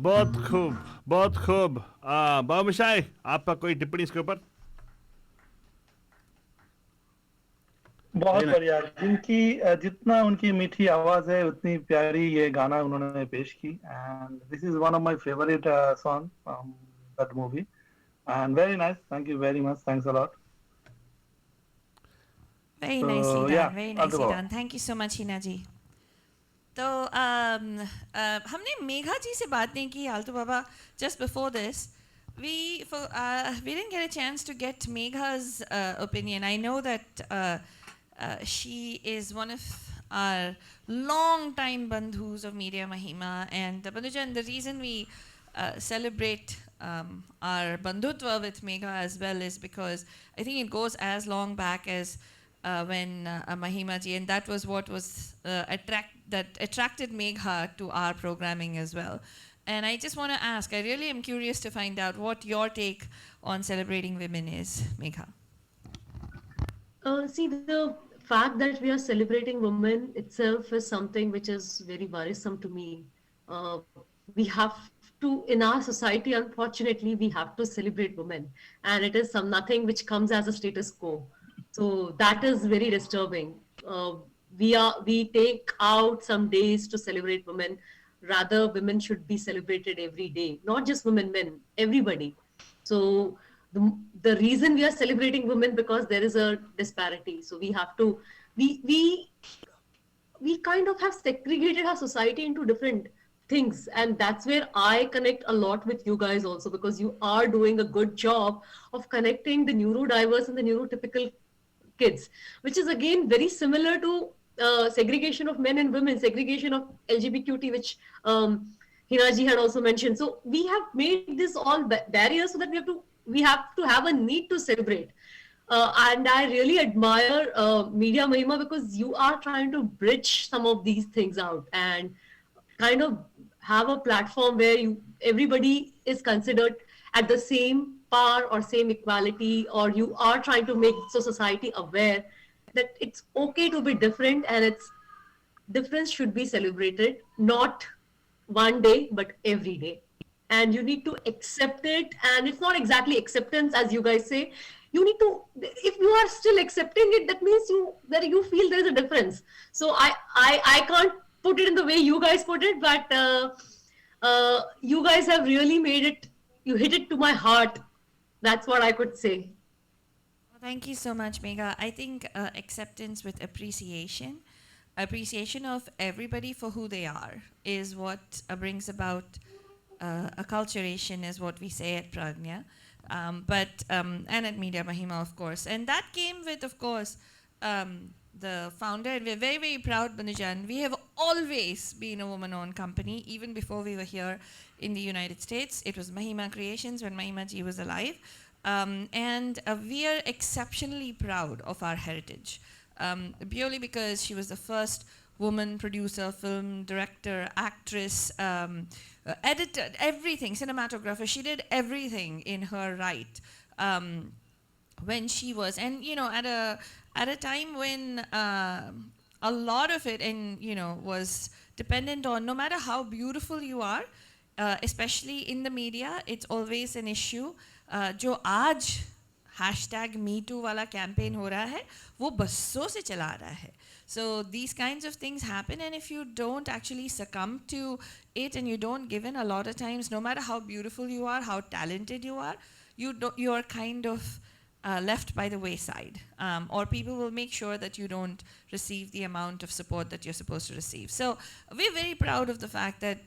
बहुत खूब बाबूशाही, आपका कोई टिप्पणी इसके ऊपर? बहुत बढ़िया, जितना उनकी मीठी आवाज है उतनी प्यारी ये गाना उन्होंने पेश की, and this is one of my favourite song from that movie, and very nice, thank you very much, thanks a lot. Very So, nicely done. yeah, Very all nicely the done. Thank you so much, Hina ji. तो हमने मेघा जी से बात नहीं की आलतू बाबा. Just before this, we didn't get a chance to get Megha's opinion. I know that she is one of our long-time bandhus of Media Mahima, and Bandhujan, the reason we celebrate our bandhutva with Megha as well is because I think it goes as long back as when Mahima ji, and that was what was attracted Megha to our programming as well. And I just want to ask, I really am curious to find out what your take on celebrating women is, Megha. See, the fact that we are celebrating women itself is something which is very worrisome to me. We have to, in our society, unfortunately, we have to celebrate women, and it is nothing which comes as a status quo. So that is very disturbing. We take out some days to celebrate women. Rather, women should be celebrated every day, not just women, men, everybody. So the reason we are celebrating women because there is a disparity. So we have to, we kind of have segregated our society into different things, and that's where I connect a lot with you guys also, because you are doing a good job of connecting the neurodiverse and the neurotypical kids, which is again very similar to segregation of men and women, segregation of LGBTQT, which Hinaji had also mentioned. So we have made this all barriers so that we have to have a need to celebrate. And I really admire Media Mahima, because you are trying to bridge some of these things out and kind of have a platform where everybody is considered at the same par or same equality, or you are trying to make society aware that it's okay to be different, and its difference should be celebrated, not one day, but every day. And you need to accept it. And it's not exactly acceptance, as you guys say. You need to, if you are still accepting it, that means that you feel there's a difference. So I can't put it in the way you guys put it, but you guys have really made it, you hit it to my heart. That's what I could say. Well, thank you so much, Megha. I think acceptance with appreciation of everybody for who they are is what brings about acculturation, is what we say at Pragnya. And at Media Mahima, of course. And that came with, of course, the founder. And we're very, very proud, Bandhujan. We have always been a woman-owned company, even before we were here in the United States. It was Mahima Creations when Mahima ji was alive. And we are exceptionally proud of our heritage, purely because she was the first woman producer, film director, actress, editor, everything, cinematographer. She did everything in her right when she was, and at a time when a lot of it, was dependent on, no matter how beautiful you are, especially in the media, it's always an issue. जो आज #MeToo वाला campaign हो रहा है, वो बसों से चला रहा है. So these kinds of things happen, and if you don't actually succumb to it and you don't give in, a lot of times, no matter how beautiful you are, how talented you are, you are kind of left by the wayside, or people will make sure that you don't receive the amount of support that you're supposed to receive. So we're very proud of the fact that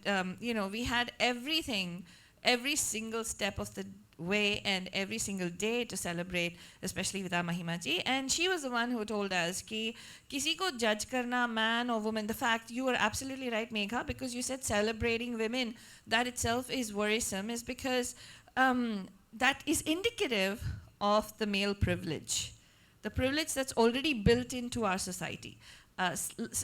we had everything, every single step of the way and every single day to celebrate, especially with our Mahima ji. And she was the one who told us ki kisi ko judge karna, man or woman. The fact, you are absolutely right, Megha, because you said celebrating women, that itself is worrisome, is because that is indicative of the male privilege, the privilege that's already built into our society.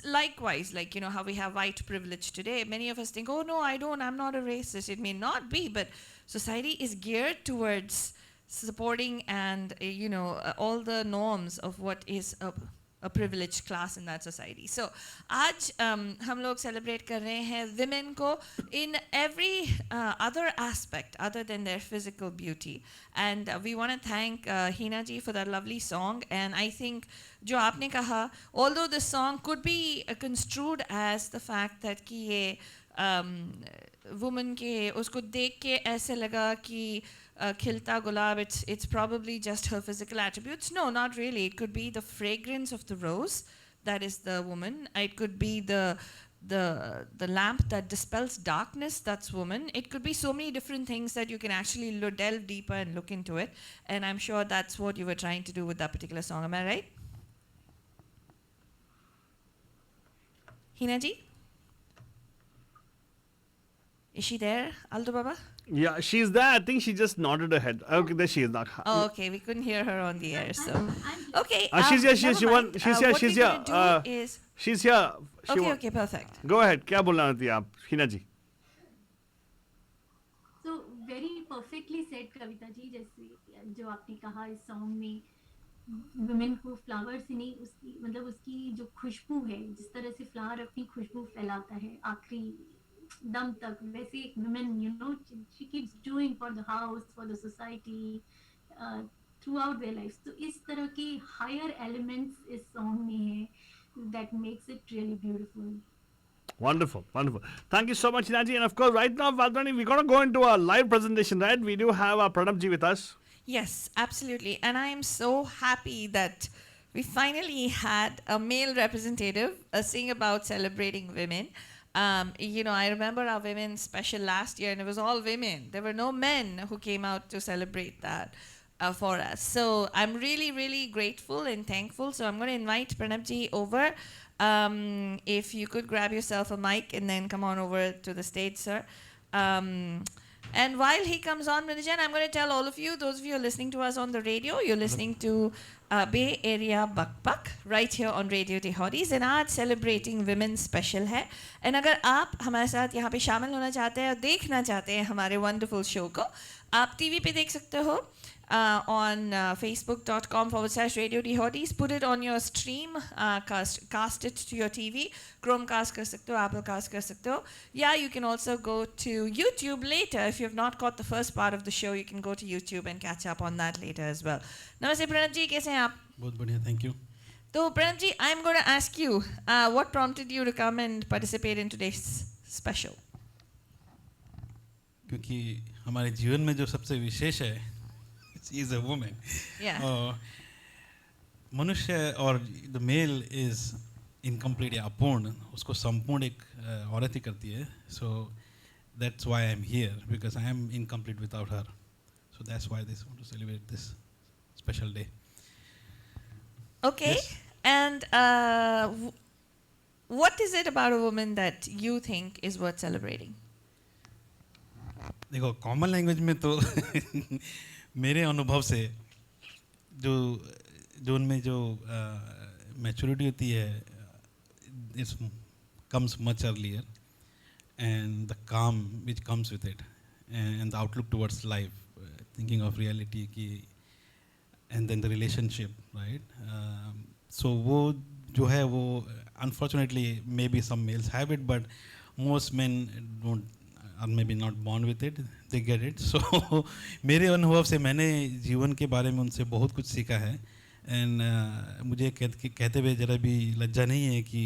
Likewise, like, how we have white privilege today, many of us think, oh no, I'm not a racist. It may not be, but society is geared towards supporting and, all the norms of what is a privileged class in that society. So आज हम लोग celebrate कर रहे हैं women को in every other aspect other than their physical beauty. And we want to thank Hina ji for that lovely song. And I think जो आपने कहा, although the song could be construed as the fact that कि ये woman के उसको देख के ऐसे लगा कि खिलता गुलाब, it's probably just her physical attributes. No, not really. It could be the fragrance of the rose, that is the woman. It could be the lamp that dispels darkness, that's woman. It could be so many different things that you can actually delve deeper and look into it. And I'm sure that's what you were trying to do with that particular song. Am I right? Hina ji? Is she there, Aldo Baba? Yeah, she's there. I think she just nodded her head. Okay, there she is not. Oh, okay. We couldn't hear her on the air, so okay. She's here. She's never here. mind. She's here. What She's we're here. gonna do is She's here. okay, perfect. Go ahead. क्या बोलना थी आप, हिना जी? So very perfectly said, Kavita ji. जैसे जो आपने कहा इस song में वुमेन को फ्लावर से नहीं, उसकी मतलब उसकी जो खुशबू है, जिस तरह से फ्लावर अपनी खुशबू फैलाता है आखिरी दम तक, वैसे एक women, you know, she keeps doing for the house, for the society, throughout their lives. तो इस तरह के higher elements इस song में है that makes it really beautiful. Wonderful, wonderful. Thank you so much, Hina ji. And of course, right now, Valdwani, we're going to go into a live presentation, right? We do have Pranab ji with us. Yes, absolutely. And I am so happy that we finally had a male representative sing about celebrating women. You know, I remember our women's special last year, and it was all women. There were no men who came out to celebrate that for us. So I'm really, really grateful and thankful. So I'm going to invite Pranab ji over. If you could grab yourself a mic and then come on over to the stage, sir. And while he comes on, Minijan, I'm going to tell all of you, those of you who are listening to us on the radio, you're listening to Bay Area Buck Buck right here on Radio The Hotties, and आज celebrating women's special है. And अगर आप हमारे साथ यहाँ पे शामिल होना चाहते हैं और देखना चाहते हैं हमारे wonderful show को, आप TV पे देख सकते हो on facebook.com/Radio The Hotties. Put it on your stream, cast it to your TV. Chromecast कर सकते हो, Applecast कर सकते हो. Yeah, you can also go to YouTube later. If you have not caught the first part of the show, you can go to YouTube and catch up on that later as well. Namaste Pranab ji, कैसे हैं आप? बहुत बढ़िया, thank you. So Pranab ji, I'm going to ask you, what prompted you to come and participate in today's special? क्योंकि हमारे जीवन में जो सबसे विशेष है, she is a woman. Yeah. मनुष्य और the male is incomplete या अपूर्ण, उसको संपूर्ण एक औरत ही करती है. So that's why I'm here, because I am incomplete without her. So that's why they want to celebrate this special day. Okay. Yes. And what is it about a woman that you think is worth celebrating? देखो, common language में तो मेरे अनुभव से जो उनमें जो maturity होती है, it's comes much earlier, and the calm which comes with it, and the outlook towards life, thinking of reality की, and then the relationship, right. So वो जो है वो unfortunately maybe some males have it, but most men don't, or maybe not born with it, they get it. So मेरे अनुभव से मैंने जीवन के बारे में उनसे बहुत कुछ सीखा है, and मुझे कहते हुए जरा भी लज्जा नहीं है कि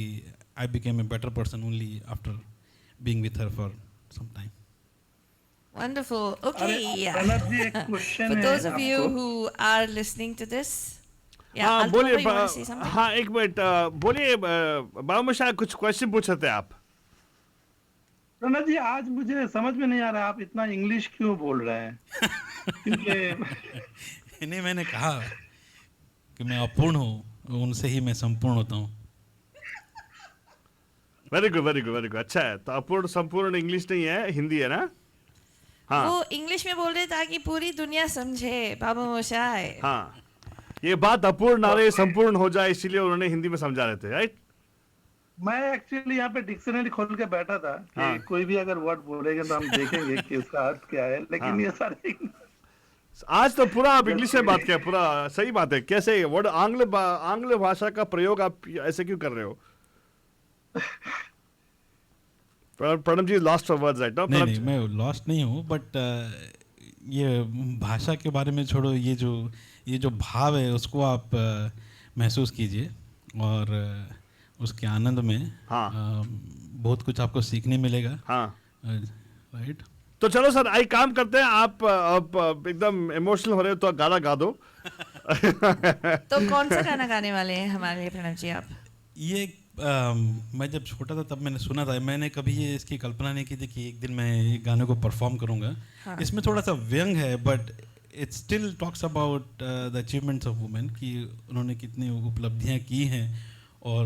I became a better person only after being with her for some time. Wonderful. Okay. Pranab ji, एक question For है those of you आपको. who are listening to this, yeah, हाँ Alto Baba, बोलिए. you want to say something? हाँ एक minute बोलिए. बाबू शायद कुछ क्वेश्चन पूछ रहे थे आप. प्रणब जी, आज मुझे समझ में नहीं आ रहा आप इतना इंग्लिश क्यों बोल रहे हैं. क्योंकि नहीं, मैंने कहा कि मैं अपूर्ण हूँ, उनसे ही मैं संपूर्ण होता हूँ. Very good, very good, very good. अच्छा है. तो अपूर्ण संपूर्ण इंग्लिश नहीं है, हिंदी है ना. हाँ, वो इंग्लिश में बोल रहे ताकि पूरी दुनिया समझे बाबू मोशाय. हाँ, ये बात अपूर्ण ना रहे संपूर्ण हो जाए, इसीलिए उन्होंने हिंदी में समझा रहे थे, राइट. मैं एक्चुअली यहाँ पे डिक्शनरी खोल के बैठा था कि कोई भी अगर वर्ड बोलेगा तो हम देखेंगे कि उसका अर्थ क्या है, लेकिन ये सारे आज तो पूरा आप इंग्लिश में बात किया, पूरा सही बात है। कैसे वर्ड आंग्ल भाषा का प्रयोग आप ऐसे क्यों कर रहे हो? Pranab ji lost for words right now. नहीं, मैं लॉस्ट नहीं हूँ, बट ये भाषा के बारे में छोड़ो, ये जो भाव है उसको आप महसूस कीजिए और उसके आनंद में बहुत कुछ आपको सीखने मिलेगा। राइट। तो चलो सर, आई काम करते हैं। आप एकदम इमोशनल हो रहे हो तो गाना गा दो। तो कौन सा गाना गाने वाले हैं हमारे लिए प्रणव जी आप? ये मैं जब छोटा था तब मैंने सुना था, मैंने कभी ये इसकी कल्पना नहीं की थी कि एक दिन मैं ये गाने को परफॉर्म करूँगा। इसमें थोड़ा सा व्यंग है, but it still talks about the achievements of women, कि उन्होंने कितनी उपलब्धियाँ की हैं और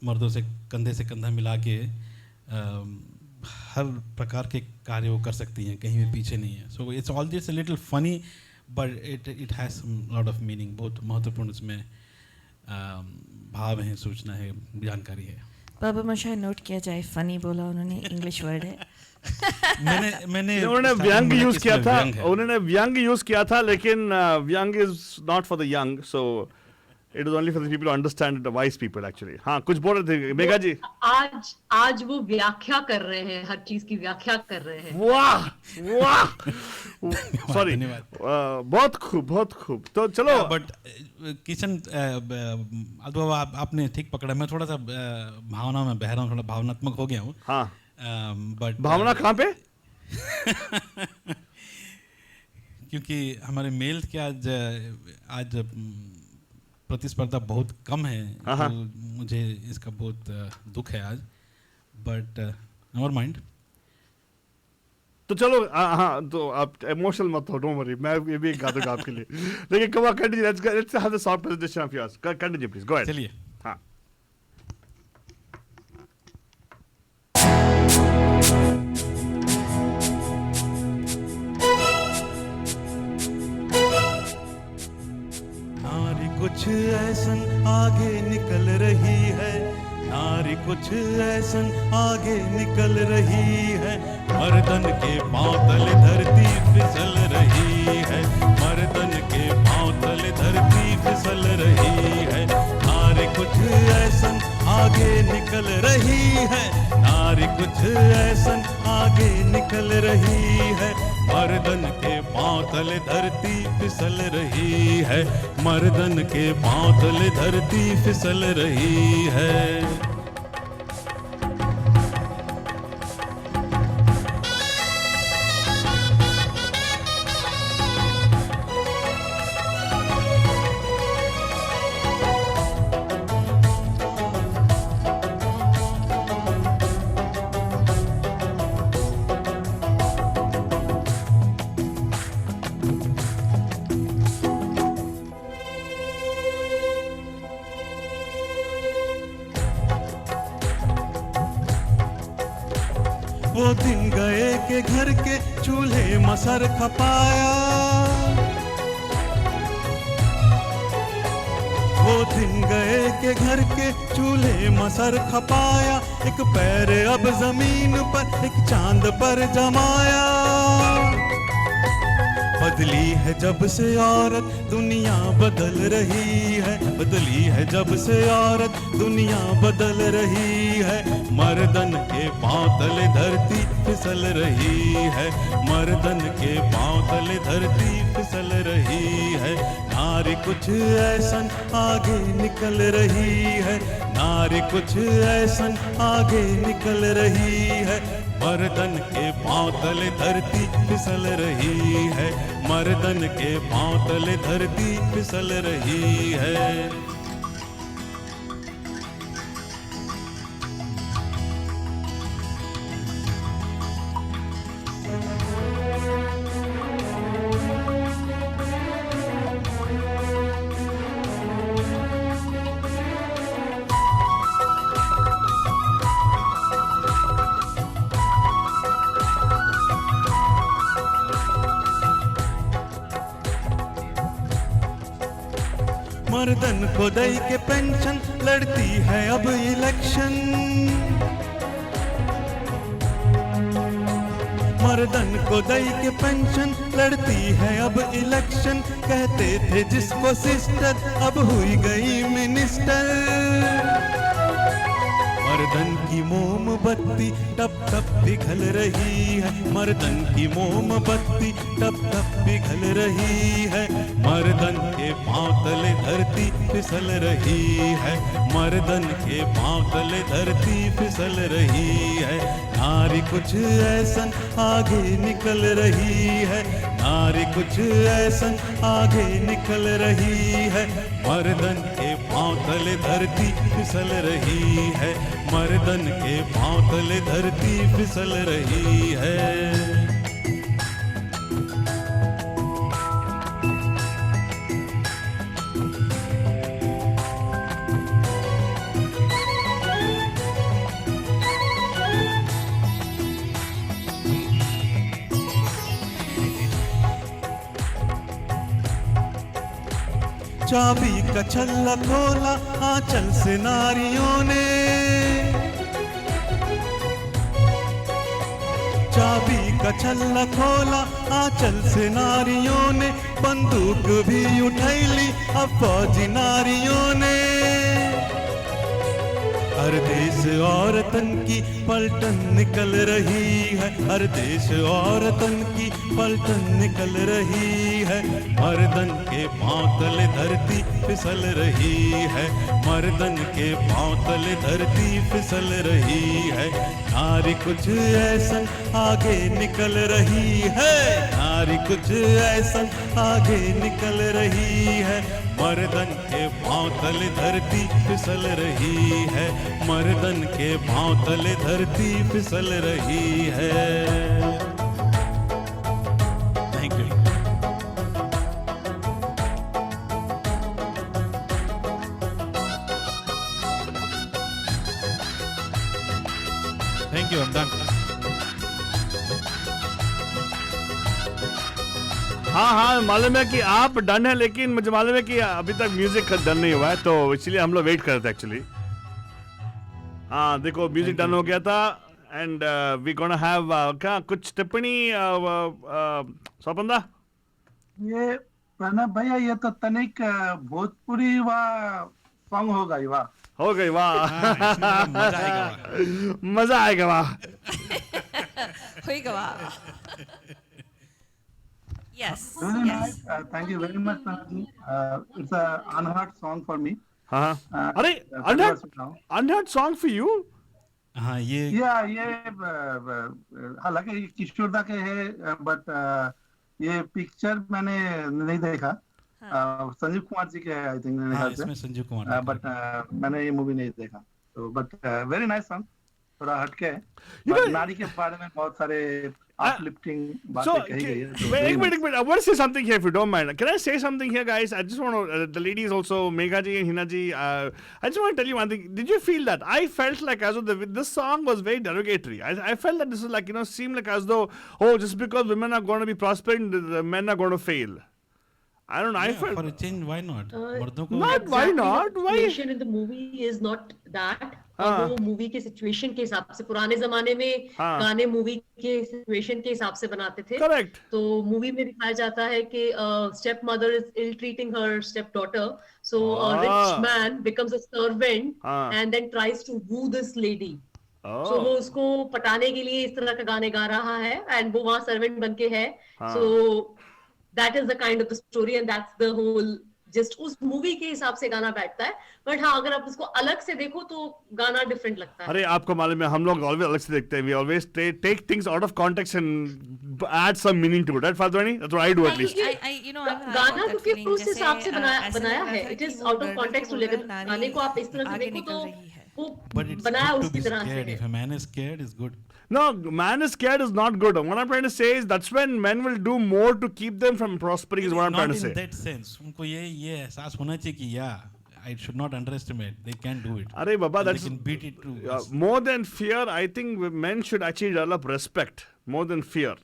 मर्दों से कंधा मिला के हर प्रकार के कार्य वो कर सकती हैं, कहीं भी पीछे नहीं है। So it's all this a little funny but it has some lot of meaning. बहुत महत्वपूर्ण इसमें भाव है, सूचना है, जानकारी है। बाबा मशाय नोट किया जाए, फनी बोला उन्होंने, इंग्लिश वर्ड है। मैंने उन्होंने व्यंग यूज किया था, उन्होंने व्यंग यूज किया था, लेकिन व्यंग is not for the young, so it is only for the people who understand, the wise people actually. हाँ, कुछ बोल रहे थे मेघा जी। आज वो व्याख्या कर रहे हैं, हर चीज की व्याख्या कर रहे हैं। वाह वाह, सॉरी, बहुत खूब। तो चलो, बट किशन आपने ठीक पकड़ा। मैं थोड़ा सा भावना में बह रहा हूँ, थोड़ा भावनात्मक हो गया हूँ। हाँ, बट भावना कहाँ पे? क्योंकि हमारे मेल के आज प्रतिस्पर्धा बहुत कम है, तो मुझे इसका बहुत दुख है आज, बट नेवर माइंड। तो चलो, हाँ, तो आप इमोशनल मत हो, डोंट वरी, मैं ये भी गा दूंगा आपके लिए। लेकिन come on, continue, let's have the song presentation of yours. Continue please, go ahead. चलिए। हाँ। कुछ ऐसन आगे निकल रही है, नारी कुछ ऐसन आगे निकल रही है, मर्दन के पांव तले धरती फिसल रही है, मर्दन के पांव तले धरती फिसल रही है, नारी कुछ ऐसन आगे निकल रही है, नारी कुछ ऐसन आगे निकल रही है, मर्दन के पांव तले धरती फिसल रही है, मर्दन के पांव तले धरती फिसल रही है। वो दिन गए के घर के चूल्हे मसर खपाया, वो दिन गए के घर के चूल्हे मसर खपाया, एक पैर अब जमीन पर एक चांद पर जमाया, बदली है जब से औरत दुनिया बदल रही है, बदली है जब से औरत दुनिया बदल रही है, मर्दन के पांव तले धरती फिसल रही है, मर्दन के पांव तले धरती फिसल रही है, नारी कुछ ऐसन आगे निकल रही है, नारी कुछ ऐसन आगे निकल रही है, मर्दन के पांव तले धरती फिसल रही है, मर्दन के पांव तले धरती फिसल रही है। मर्दन को दई के पेंशन लड़ती है अब इलेक्शन, मर्दन को दई के पेंशन, लड़ती है अब इलेक्शन, कहते थे जिसको सिस्टर अब हुई गई मिनिस्टर। मर्दन की मोमबत्ती टप टप पिघल रही है, मर्दन की मोमबत्ती टप टप पिघल रही है, मर्दन के पांव तले धरती फिसल रही है, मर्दन के पांव तले धरती फिसल रही है। नारी कुछ ऐसन आगे निकल रही है, नारी कुछ ऐसन आगे निकल रही है, मर्दन के पांव तले धरती फिसल रही है, मर्दन के पांव तले धरती फिसल रही है। चाबी का छल्ला खोला आंचल से नारियों ने, चाबी का छल्ला खोला आंचल से नारियों ने, बंदूक भी उठाई ली अब फौजी नारियों ने। हर देश औरतन की पलटन निकल रही है, हर देश औरतन की पलटन निकल रही है, मर्दन के पांव तले धरती फिसल रही है, मर्दन के पांव तले धरती फिसल रही है। नारी कुछ ऐसन आगे निकल रही है, नारी कुछ ऐसन आगे निकल रही है, मर्दन के पांव तले धरती फिसल रही है, मर्दन के पांव तले धरती फिसल रही है। Thank you. Thank you, I'm done. हाँ, मालूम है कि आप डन है, लेकिन मुझे मालूम है कि अभी तक म्यूजिक डन नहीं हुआ है, तो इसलिए हम लोग वेट कर रहे थे एक्चुअली। हाँ, देखो म्यूजिक डन हो गया था एंड वी गोना हैव क्या कुछ टिप्पणी स्वपंदा? ये प्रणब भैया, ये तो तनिक भोजपुरी सॉन्ग हो गई वाह, हो गई वाह, मजा आएगा वाह, होएगा वाह। Yes. Really Yes. nice. Thank you very much, Pranav. It's an unheard song for me. हाँ, अरे unheard song for you? हाँ, ये हालांकि किशोरदा के है, बट ये पिक्चर मैंने नहीं देखा। संजीव कुमार जी के है, आई थिंक, हाँ, इसमें संजीव कुमार, बट मैंने ये मूवी नहीं देखा, तो बट वेरी नाइस सॉन्ग, थोड़ा हटके है, नारी के बारे में बहुत सारे uplifting बातें कही गई है। Wait a minute. I want to say something here, if you don't mind. Can I say something here, guys? I just want to, the ladies also, Megha ji and Hina ji, I just want to tell you one thing. Did you feel that? I felt like as though this song was very derogatory. I felt that this is like, seemed like as though, oh, just because women are going to be prospering, the men are going to fail. I don't know. I felt for a change, why not? Not why not? Why? The situation in the movie is not that. वो movie के situation के हिसाब से, पुराने जमाने में गाने movie के सिचुएशन के हिसाब से बनाते थे। करेक्ट। तो मूवी में दिखाया जाता है कि step mother is ill treating her step daughter, so rich man becomes a servant and then tries to woo this lady. So वो उसको पटाने के लिए इस तरह का गाने गा रहा है एंड वो वहाँ सर्वेंट बन के है। So that is the kind of the story and that's the whole just उस मूवी के हिसाब से गाना बैठता है। बट हाँ, अगर आप उसको अलग से देखो तो गाना डिफरेंट लगता है। अरे आपको मालूम है, हम लोग ऑलवेज अलग से देखते हैं। We always take things out of context and add some meaning to it, right फादरानी? That's what I do at least. गाना क्योंकि उस हिसाब से बनाया है, it is out of context. लेकिन गाने को आप इस तरह से देखो तो वो बनाया उसी तरह से है। If a man is scared, is good. No, man is scared is not good. What I'm trying to say is that's when men will do more to keep them from prospering is what I'm trying to say. Not in that sense. उनको ये एहसास होना चाहिए कि I should not underestimate. They can do it. अरे बाबा, that's they can beat it too. More than fear, I think men should actually develop respect more than fear.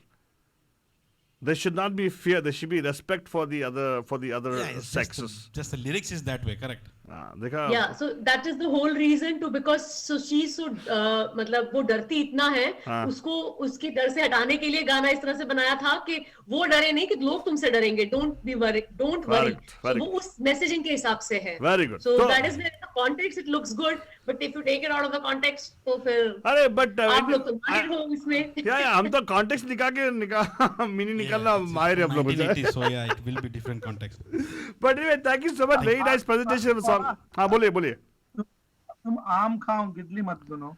There should not be fear. There should be respect for the other sexes. Just the lyrics is that way, correct? देखा Yeah, so that is the whole reason to, because so she's so मतलब वो डरती इतना है, हाँ. उसको उसके डर से हटाने के लिए गाना इस तरह से बनाया था कि वो डरे नहीं कि लोग तुमसे डरेंगे, don't be worried, don't worry. Correct, So very वो उस मैसेजिंग के हिसाब से है. Very good. So So- that is where in the context it looks good, but if you take it out of the context, तो फिर अरे but आप लोग तो माहिर हो इसमें. या हम तो कॉन्टेक्स्ट मीनिंग निकालना माहिर है हम लोग 1980, so yeah, it will be different context. But anyway thank you so much, very nice presentation song. हाँ बोलिए तुम आम खाओ गिडली मत सुनो।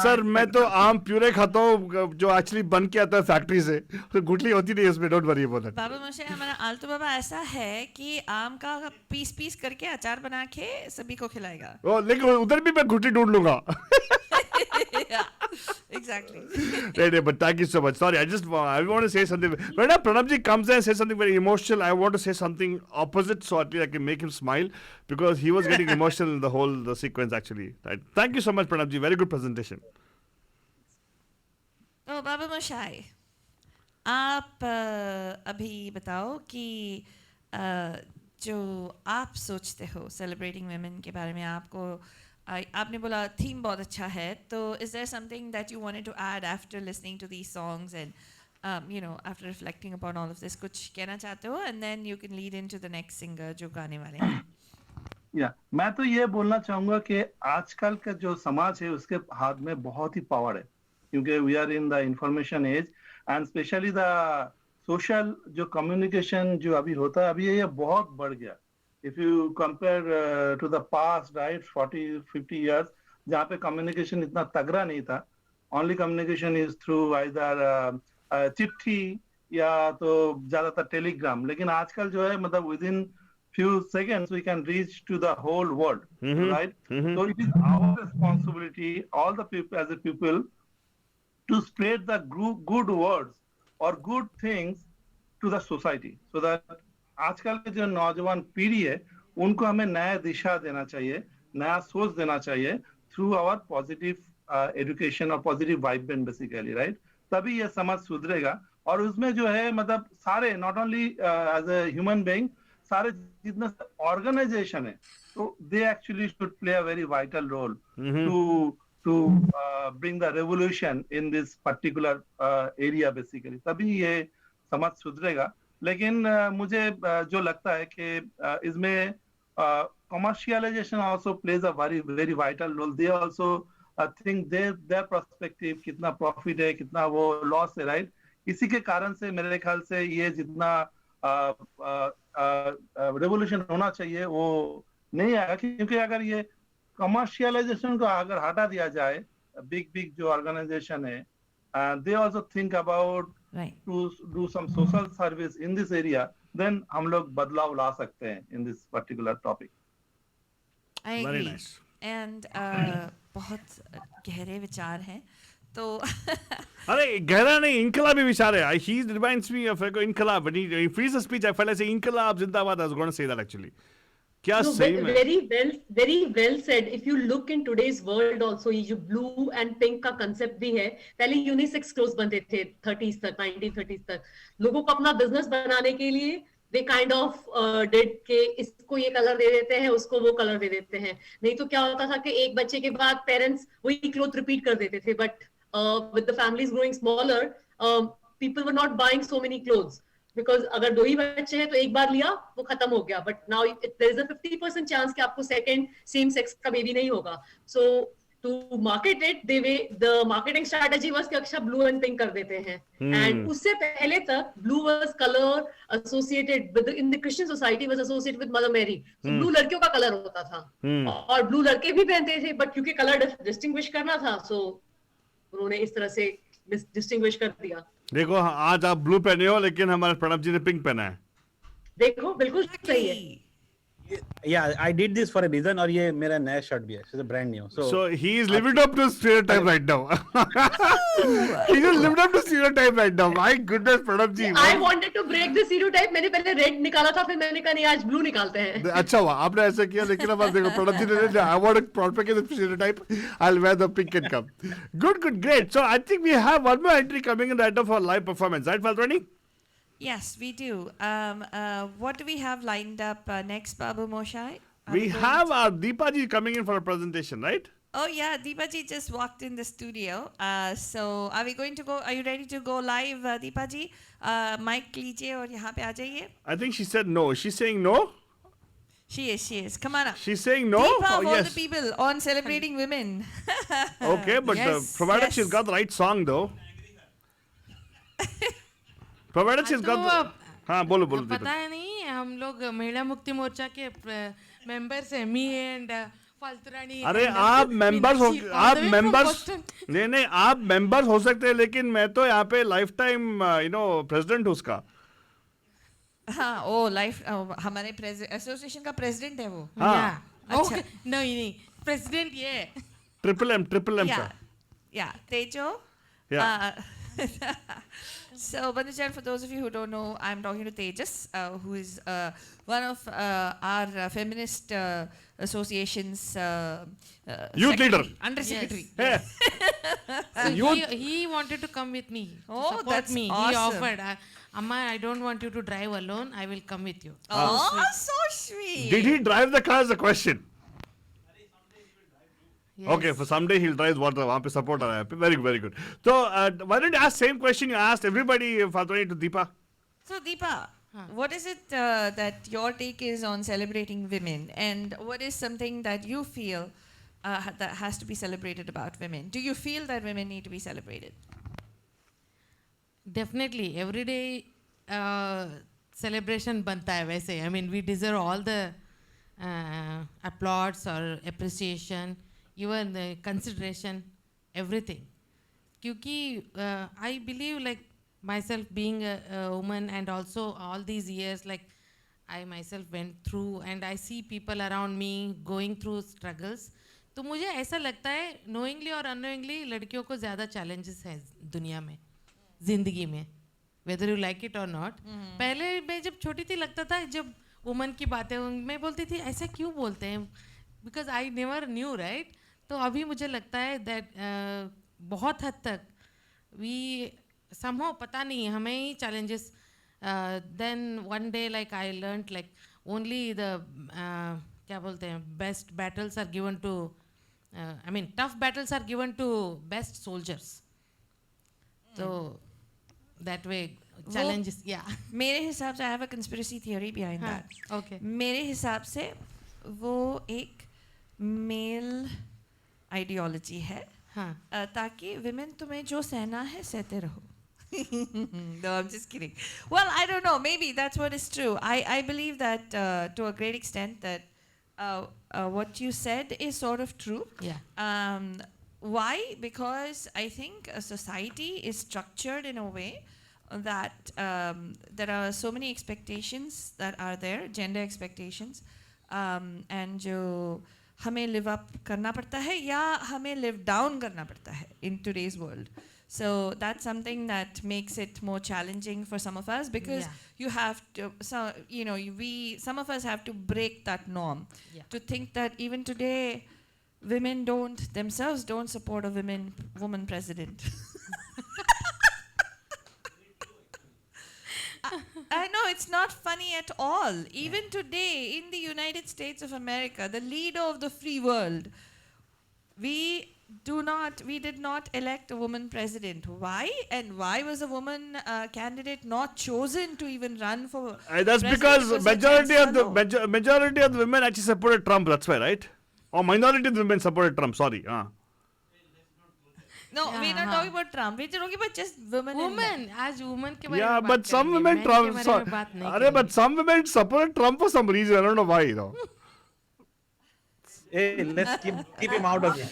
सर मैं तो आम प्यूरे खाता हूँ जो एक्चुअली बन के आता है फैक्ट्री से, तो गुठली होती नहीं है उसमें, डोंट वरी अबाउट दैट. बाबा मोशे, हमारा आलतू बाबा ऐसा है कि आम का पीस पीस करके अचार बना के सभी को खिलाएगा. ओ लेकिन उधर भी मैं गुठली ढूंढ लूंगा. Exactly. Right, but thank you so much. Sorry, I want to say something. When Pranabji comes and says something very emotional, I want to say something opposite so at least I can make him smile, because he was getting emotional in the sequence actually. Right. Thank you so much, Pranabji. Very good presentation. तो बाबा मोशाई, आप अभी बताओ कि जो आप सोचते हो celebrating women के बारे में, आपने बोला थीम बहुत अच्छा है, तो is there something that you wanted to add after listening to these songs and you know after reflecting upon all of this, कुछ कहना चाहते हो? And then you can lead into the next singer जो गाने वाले हैं. या मैं तो ये बोलना चाहूंगा कि आजकल का जो समाज है उसके हाथ में बहुत ही पावर है, क्योंकि we are in the information age and especially the social जो कम्युनिकेशन जो अभी होता है, अभी ये बहुत बढ़ गया. If you compare to the past, right, 40-50 years, जहाँ पे communication इतना तगड़ा नहीं था, only communication is through either चिट्ठी या तो ज्यादातर टेलीग्राम. लेकिन आजकल जो है मतलब within few seconds we can reach to the whole world, right? So it is our responsibility, all the people as a people, to spread the good words or good things to the society, so that आजकल के जो नौजवान पीढ़ी है उनको हमें नया दिशा देना चाहिए, नया सोच देना चाहिए थ्रू आवर पॉजिटिव एजुकेशन और पॉजिटिव वाइब्रेंट बेसिकली, राइट? तभी ये समाज सुधरेगा. और उसमें जो है मतलब सारे not only as a human being, सारे जितने ऑर्गेनाइजेशन है, तो they actually should play a very vital role to bring the revolution in this particular area basically. तभी ये समाज सुधरेगा. लेकिन मुझे जो लगता है कि इसमें commercialization also plays a very vital role. They also think their perspective, कितना प्रॉफिट है कितना वो लॉस है, राइट? इसी के कारण से मेरे ख्याल से ये जितना रेवोल्यूशन होना चाहिए वो नहीं आएगा, क्योंकि अगर ये कमर्शियलाइजेशन को अगर हटा दिया जाए, बिग जो ऑर्गेनाइजेशन है, they also think about to do some social service in this area, then हम लोग बदलाव ला सकते हैं in this particular topic. I agree. Very nice. And बहुत गहरे विचार हैं. तो अरे गहरा नहीं, इनकलाबी विचार है. He reminds me of इनकलाब. When he frees the speech, I felt like saying इनकलाब जिंदाबाद. I was going to say that actually. क्या सही में. very well said. If you look in today's world also, ये जो blue and pink का concept भी है. पहले यूनिसेक्स क्लोथ्स बनते थे 30s तक, 1930s तक. लोगों को अपना बिजनेस बनाने के लिए they kind of did के इसको ये कलर दे देते हैं, उसको वो कलर दे देते हैं. नहीं तो क्या होता था कि एक बच्चे के बाद पेरेंट्स वही क्लोथ रिपीट कर देते थे. But with the families growing smaller, people were not buying so many clothes. Because अगर 2 ही बच्चे हैं तो एक बार लिया वो खत्म हो गया. But now there is a 50% chance कि आपको second same sex का बेबी नहीं होगा. So to market it, the marketing strategy was कि अच्छा blue and pink कर देते हैं. And उससे पहले तक blue was color associated with in the Christian society was associated with Mother Mary. So blue लड़कियों का कलर होता था. और blue लड़के भी पहनते थे, but क्योंकि कलर distinguish करना था, so उन्होंने इस तरह से distinguish कर दिया. देखो आज आप ब्लू पहने हो, लेकिन हमारे प्रणब जी ने पिंक पहना है. देखो बिल्कुल सही है. Yeah, I did this for a reason. और ये मेरा नया शर्ट भी है. It's brand new. So he is living up to stereotype right now. He just lived up to stereotype right now. My goodness, Pranab ji. I wanted to break the stereotype. मैंने पहले red निकाला था, फिर मैंने कहा नहीं आज blue निकालते हैं. अच्छा हुआ आपने ऐसा किया, लेकिन अब देखो प्रणब जी ने I want to propagate the stereotype. I'll wear the pink and come. Good, great. So I think we have one more entry coming in right now for live performance. Right, Faltrani? Yes, we do. What do we have lined up next, Babu Moshai? Are We going have to- our Deepaji coming in for a presentation, right? Oh yeah, Deepaji just walked in the studio. So are we going to go? Are you ready to go live, Deepaji? Mic लीजिए और यहाँ पे आ जाइए. I think she said no. She's saying no? She is. Come on up. She's saying no? Deepa Oh, of all yes. the people on celebrating women. Okay, but Yes, provided yes. she's got the right song though. Provided she's got the... हाँ बोलो बोलो पता दीपक. है नहीं हम लोग महिला मुक्ति मोर्चा के मेंबर्स हैं मी एंड फालतू रानी अरे and, आप मेंबर्स हो Meenakshi, all आप the way from members Boston. नहीं आप मेंबर्स हो सकते हैं लेकिन मैं तो यहाँ पे लाइफ टाइम प्रेसिडेंट हूँ उसका. हाँ ओ लाइफ हमारे एसोसिएशन का प्रेसिडेंट है वो. हाँ. अच्छा. Okay, नहीं प्रेसिडेंट ये ट्रिपल एम का. Yeah, Tejo. Yeah. So, Bandhujan, for those of you who don't know, I'm talking to Tejas, who is one of our feminist association's Youth leader. Under secretary. Hey. So Youth- he wanted to come with me. To Oh, support that's me. He awesome. offered, Amma, I don't want you to drive alone. I will come with you. Oh, so sweet. Did he drive the car is the question. Yes. Okay, for someday he'll drive what the वहाँ पे support आ रहा है. Very good. So why don't you ask same question you asked everybody, Fatwani, to Deepa? So, Deepa, what is it that your take is on celebrating women, and what is something that you feel that has to be celebrated about women? Do you feel that women need to be celebrated? Definitely, every day celebration बनता है वैसे. I mean, we deserve all the applauds or appreciation, even the consideration, everything. क्योंकि I believe like myself being a woman and also all these years like I myself went through and I see people around me going through struggles. तो मुझे ऐसा लगता है knowingly और unknowingly लड़कियों को ज़्यादा challenges हैं दुनिया में, जिंदगी में, whether you like it or not. पहले मैं जब छोटी थी लगता था जब woman की बातें मैं बोलती थी ऐसा क्यों बोलते हैं, because I never knew, right? तो अभी मुझे लगता है that बहुत हद तक we somehow पता नहीं हमें ही challenges. Then one day like I learned like only the क्या बोलते हैं best battles are given to I mean tough battles are given to best soldiers. So that way challenges yeah. मेरे हिसाब से I have a conspiracy theory behind that. Okay. मेरे हिसाब से वो एक male ideology है ताकि women तुम्हें जो सहना है सहते रहो. No, I'm just kidding. Well, I don't know. Maybe that's what is true. I believe that to a great extent that what you said is sort of true. Yeah. Why? Because I think a society is structured in a way that there are so many expectations that are there, gender expectations, and जो हमें live up करना पड़ता है या हमें live down करना पड़ता है in today's world. So that's something that makes it more challenging for some of us because you have to, so you know, some of us have to break that norm to think that even today, women themselves don't support a woman president. I know it's not funny at all. Even today, in the United States of America, the leader of the free world, we did not elect a woman president. Why? And why was a woman candidate not chosen to even run for That's president? because majority of the women actually supported Trump. That's why, right? Or minority of the women supported Trump. Sorry. No, we're not talking about Trump. We're talking about just women. Women, आज women के बारे में Yeah, बात but some करेंगे, women men Trump. के बारे में बात नहीं Arey, but some women supported Trump for some reason. I don't know why, though. Hey, let's keep him out of it.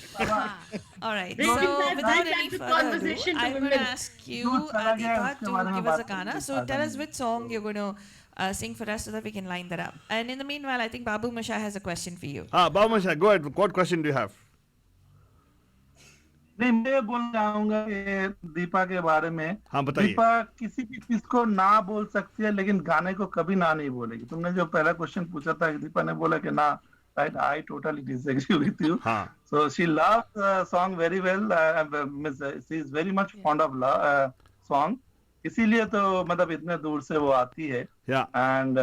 All right. Bring So that without back any to further conversation ado, to I'm going to women. ask you, Youth चला गया, Adhika, उसके to बारे में give us a बात Gana. करेंगे So साथ tell में. us which song you're going to sing for us so that we can line that up. And in the meanwhile, I think Babu Masha has a question for you. Babu, go ahead. What question do you have? नहीं मैं बोलना चाहूंगा कि दीपा के बारे में. हाँ बताइए. दीपा किसी भी चीज को ना बोल सकती है लेकिन गाने को कभी ना नहीं बोलेगी. तुमने जो पहला क्वेश्चन पूछा था दीपा ने बोला कि ना, right? I totally disagree with you. हाँ. So she loves the song very well. She is very much fond of song. इसीलिए तो मतलब इतने दूर से वो आती है Yeah. and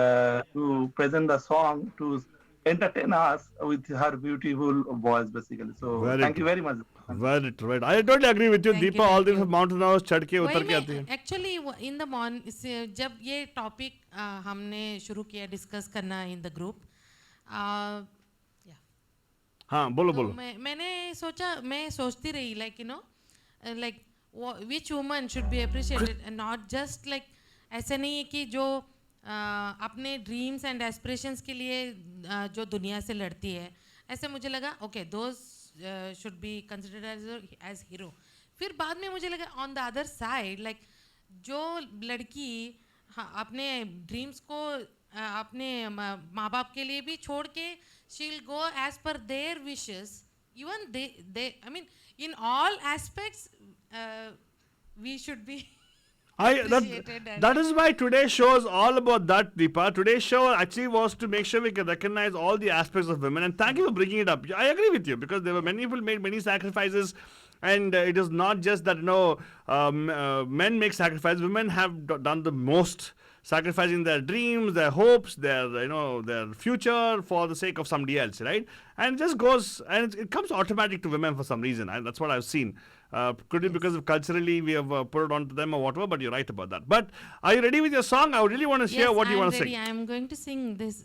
to present the song to entertain us with her beautiful voice basically. So Very thank true. you very much. Very true. Right. I totally agree with you. Thank you, Deepa all thank the you. mountain house चढ़ के वही उतर के आती है. मैं actually in the morning जब ये टॉपिक हमने शुरू किया डिस्कस करना इन द ग्रुप, हाँ बोलो बोलो. मैंने सोचा, मैं सोचती रही like you know like which woman should be appreciated and not just like, ऐसे नहीं है कि जो अपने ड्रीम्स एंड एस्पिरेशंस के लिए जो दुनिया से लड़ती है, ऐसे मुझे लगा okay those should be considered as hero. फिर बाद में मुझे लगा on the other side like जो लड़की अपने ड्रीम्स को अपने माँ बाप के लिए भी छोड़ के she'll go as per their wishes, even they I mean in all aspects we should be appreciated. That is why today's show is all about that, Deepa. Today's show actually was to make sure we can recognize all the aspects of women, and thank you for bringing it up. I agree with you because there were many people made many sacrifices, and it is not just that men make sacrifices. Women have done the most, sacrificing their dreams, their hopes, their future for the sake of somebody else, right? And it just goes, and it comes automatic to women for some reason. That's what I've seen. Could be because of culturally we have put it on to them or whatever, but you're right about that. But are you ready with your song? I really want to hear what you want to sing. Yes, I am going to sing this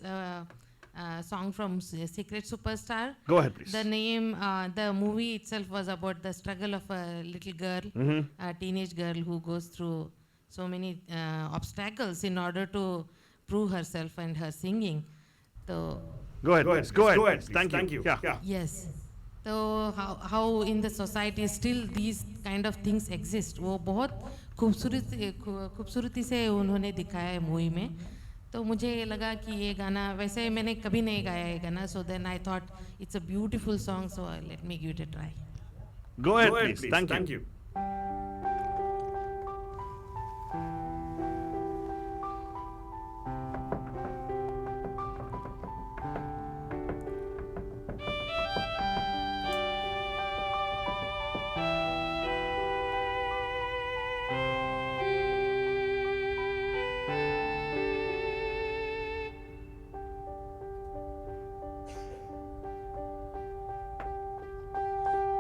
song from Secret Superstar. Go ahead, please. The name, the movie itself was about the struggle of a little girl, a teenage girl who goes through so many obstacles in order to prove herself and her singing. So go ahead. Go ahead. Thank you. Yeah. yes. So how in the society still these kind of things exist. वो बहुत खूबसूरती से उन्होंने दिखाया है movie में. तो मुझे लगा कि ये गाना, वैसे मैंने कभी नहीं गाया ये गाना, so then I thought it's a beautiful song, so let me give it a try. Go ahead, please. Thank you.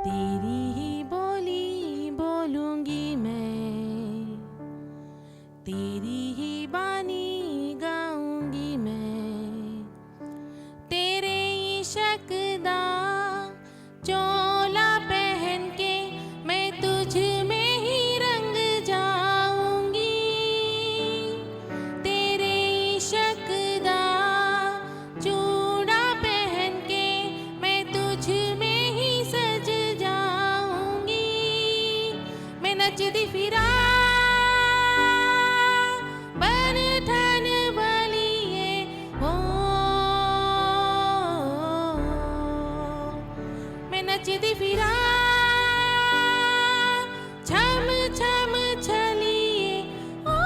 तेरी ही बोली बोलूंगी मैं, तेरी ही बानी गाऊंगी मैं, तेरे इश्क दा चोला पहन के मैं तुझ में ही रंग जाऊंगी, तेरे इश्क दा चूड़ा पहन के मैं तुझ में ही सज जाऊंगी, मैं नचदी फिरा बन ठन बलिए हो, मैं नचदी फिरा छम छम छलिए ओ.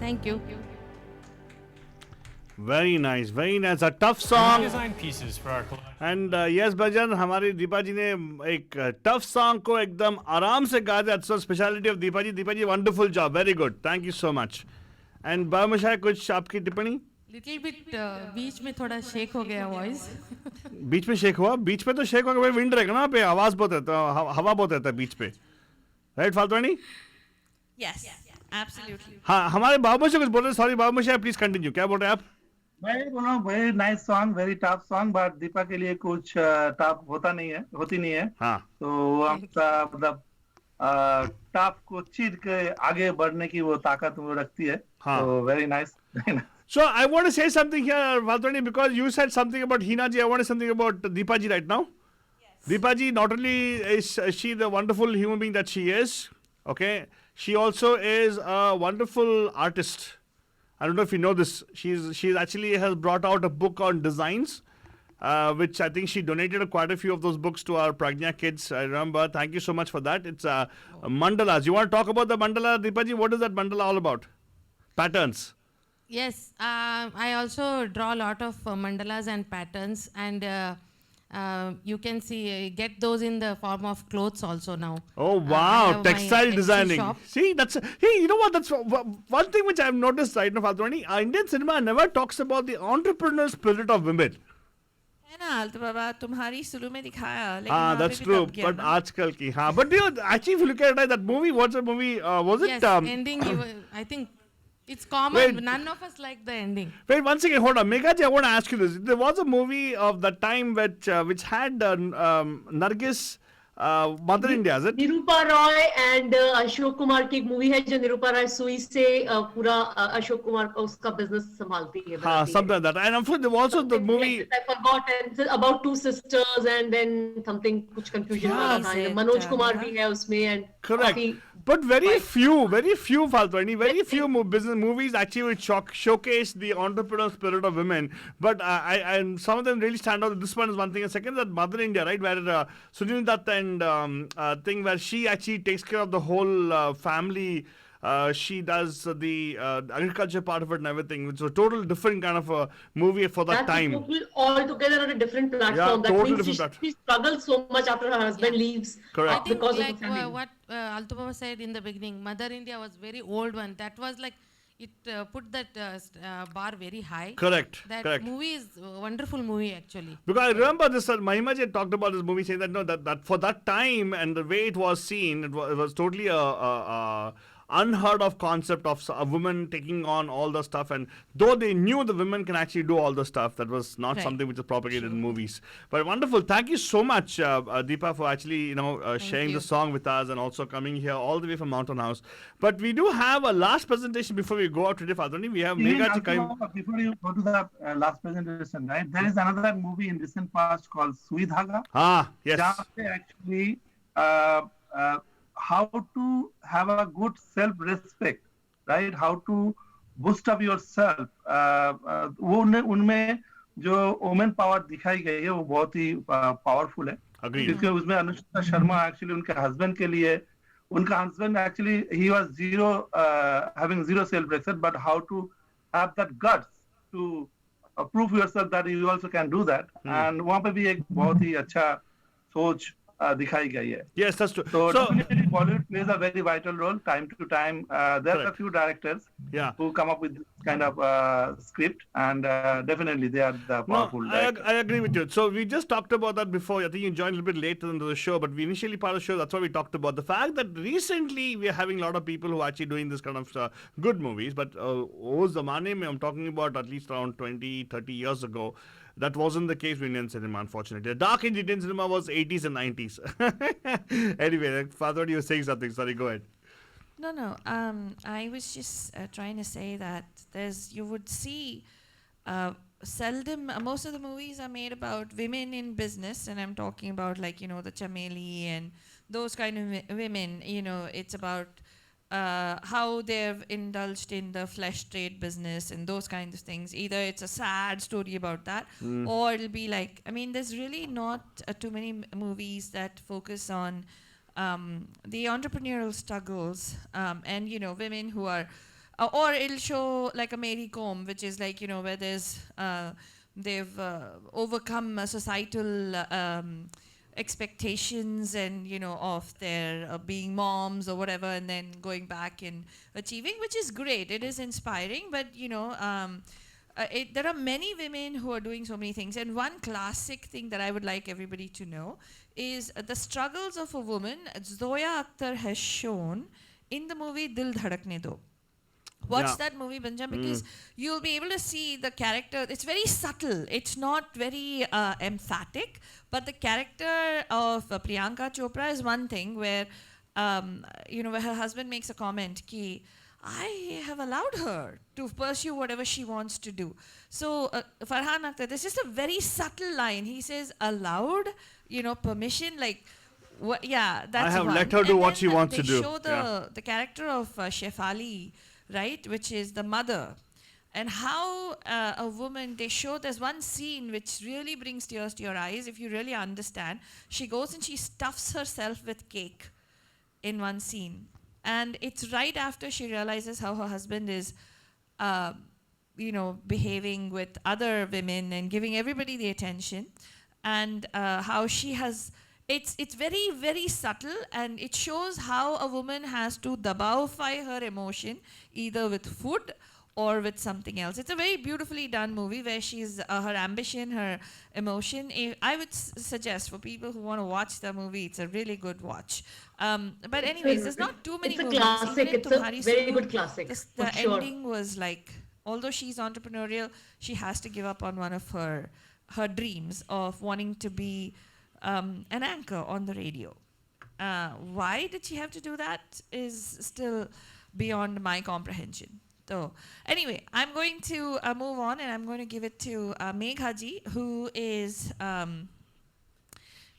Thank you. Very nice, very nice. A tough song. Design pieces for our collection. And yes, Bhajan, हमारी दीपा जी ने एक टफ सॉन्ग को एकदम आराम से गा दिया. That's the speciality of Deepa ji. Deepa ji, wonderful job. Very good. Thank you so much. And बामशाह, कुछ आपकी टिप्पणी? Little bit बीच में थोड़ा शेक हो गया वॉइस. बीच में शेक हुआ? बीच पे तो शेक होगा भाई, विंड रहेगा ना पे, आवाज बहुत रहता है, हवा बहुत रहता है बीच पे. राइट फाल्तवानी? Yes, absolutely. हाँ, हमारे बाबूशाह कुछ बोल रहे हैं. Sorry Babushah, please continue. क्या बोल रहे हैं आप? मैं बोल रहा हूँ very nice song, very tough song, but Deepa के लिए कुछ टफ होती नहीं है. हाँ. तो आपका मतलब टफ को चीर के आगे बढ़ने की वो ताकत वो रखती है. हाँ. तो very nice. So I want to say something here, Faltwani, because you said something about Hina ji. I want to say something about Deepa ji right now. Yes. Deepa ji, not only is she the wonderful human being that she is, okay, she also is a wonderful artist. I don't know if you know this. She's actually has brought out a book on designs, which I think she donated quite a few of those books to our Pragya kids. I remember. Thank you so much for that. It's mandalas. You want to talk about the mandala, Deepa ji? What is that mandala all about? Patterns. Yes, I also draw a lot of mandalas and patterns, and you can see get those in the form of clothes also now. Oh I wow, have my textile Etsy designing. shop. See, you know what? That's one thing which I've noticed right now, Faltwani. Indian cinema never talks about the entrepreneurial spirit of women. है ना आलतू बाबा, तुम्हारी शुरू में दिखाया, लेकिन Ah, वहाँ that's पे भी true. दब गया But ना. आजकल की, हाँ. But you know, actually, if you look at it, that movie, what's the movie? Was it? Yes, ending. I think it's common. Wait. None of us like the ending. Wait, one second, hold on. Megha ji, I want to ask you this. There was a movie of the time which had Nargis, Mother India, is it? Nirupa Roy and Ashok Kumar की एक movie है जो निरूपा रॉय सुई से पूरा अशोक कुमार का उसका business संभालती है. हाँ, something like that. And of course, there was also the movie. I forgot, and about two sisters and then something कुछ confusion Yeah, वाला था. is it, Manoj Kumar yeah. भी है उसमें and Correct. काफी But very few, Faltwani, very few business movies actually would showcase the entrepreneurial spirit of women. But and some of them really stand out. This one is one thing. And second, that Mother India, right, where Sunil Dutt and thing where she actually takes care of the whole family. She does the agriculture part of it and everything. It's a total different kind of a movie for that time. That's all together on a different platform. Yeah, That totally means different she struggles so much after her husband leaves. Correct. I think Because of like the family. what Altu Baba said in the beginning, Mother India was very old one. That was like, it put that bar very high. Correct. That Correct. movie is a wonderful movie actually. Because I remember this, Mahima ji talked about this movie saying that no, that for that time and the way it was seen, it was totally a unheard of concept of a woman taking on all the stuff. And though they knew the women can actually do all the stuff, that was not Right. something which is propagated in movies. But wonderful. Thank you so much, Deepa, for actually sharing you. the song with us and also coming here all the way from Mountain House. But we do have a last presentation before we go out today, Fadhani. We have Megha ji coming. Before you go to the last presentation, right? There is another movie in recent past called Sui Dhaga. Ah, yes. जहाँ पे actually how to have a good self-respect, right? How to boost up yourself. वो उनमें जो women power दिखाई गई है वो बहुत ही powerful है. Agreed. क्योंकि उसमें अनुष्का शर्मा actually उनके husband के लिए, उनका husband actually he was having zero self-respect, but how to have that guts to prove yourself that you also can do that. And वहाँ पे भी एक बहुत ही अच्छा सोच दिखाई गई है. Yes, that's true. So, So, definitely Bollywood plays a very vital role time to time. There are a Correct. few directors yeah. who come up with this kind of script, and definitely they are the powerful No, directors. I agree with you. So we just talked about that before. I think you joined a little bit later into the show, but we initially part of the show, that's why we talked about the fact that recently we are having a lot of people who are actually doing this kind of good movies. But oh zamane mein, I'm talking about at least around 20, 30 years ago. That wasn't the case with Indian cinema, unfortunately. The dark age Indian cinema was 80s and 90s. Anyway, Father, you were saying something. Sorry, go ahead. No. I was just trying to say that you would see seldom, most of the movies are made about women in business, and I'm talking about like, the Chameli and those kind of women, it's about how they've indulged in the flesh trade business and those kinds of things. Either it's a sad story about that, or it'll be like, there's really not too many movies that focus on the entrepreneurial struggles and women who are or it'll show like a Mary Kom, which is like, you know, where there's they've overcome societal expectations and, you know, of their being moms or whatever, and then going back and achieving, which is great. It is inspiring, but you know, there are many women who are doing so many things, and one classic thing that I would like everybody to know is the struggles of a woman Zoya Akhtar has shown in the movie Dil Dhadakne Do. Watch that movie, Banjam, because you'll be able to see the character. It's very subtle. It's not very emphatic, but the character of Priyanka Chopra is one thing where, you know, where her husband makes a comment ki, I have allowed her to pursue whatever she wants to do. So Farhan Akhtar, this is a very subtle line. He says allowed, you know, permission, like, yeah, that's I have one. let her do what she wants to do. They show the character of Shefali, right, which is the mother, and how a woman, they show, there's one scene which really brings tears to your eyes if you really understand. She goes and she stuffs herself with cake in one scene, and it's right after she realizes how her husband is you know, behaving with other women and giving everybody the attention, and how she has, it's very, very subtle, and it shows how a woman has to dabaofy her emotion either with food or with something else. It's a very beautifully done movie where she's her ambition, her emotion. I would suggest for people who want to watch the movie, it's a really good watch. But anyways, there's not too many movies. It's a classic. It's a very good classic. The ending was like, although she's entrepreneurial, she has to give up on one of her dreams of wanting to be an anchor on the radio. Why did she have to do that is still beyond my comprehension. So anyway, I'm going to move on, and I'm going to give it to Megha ji, who is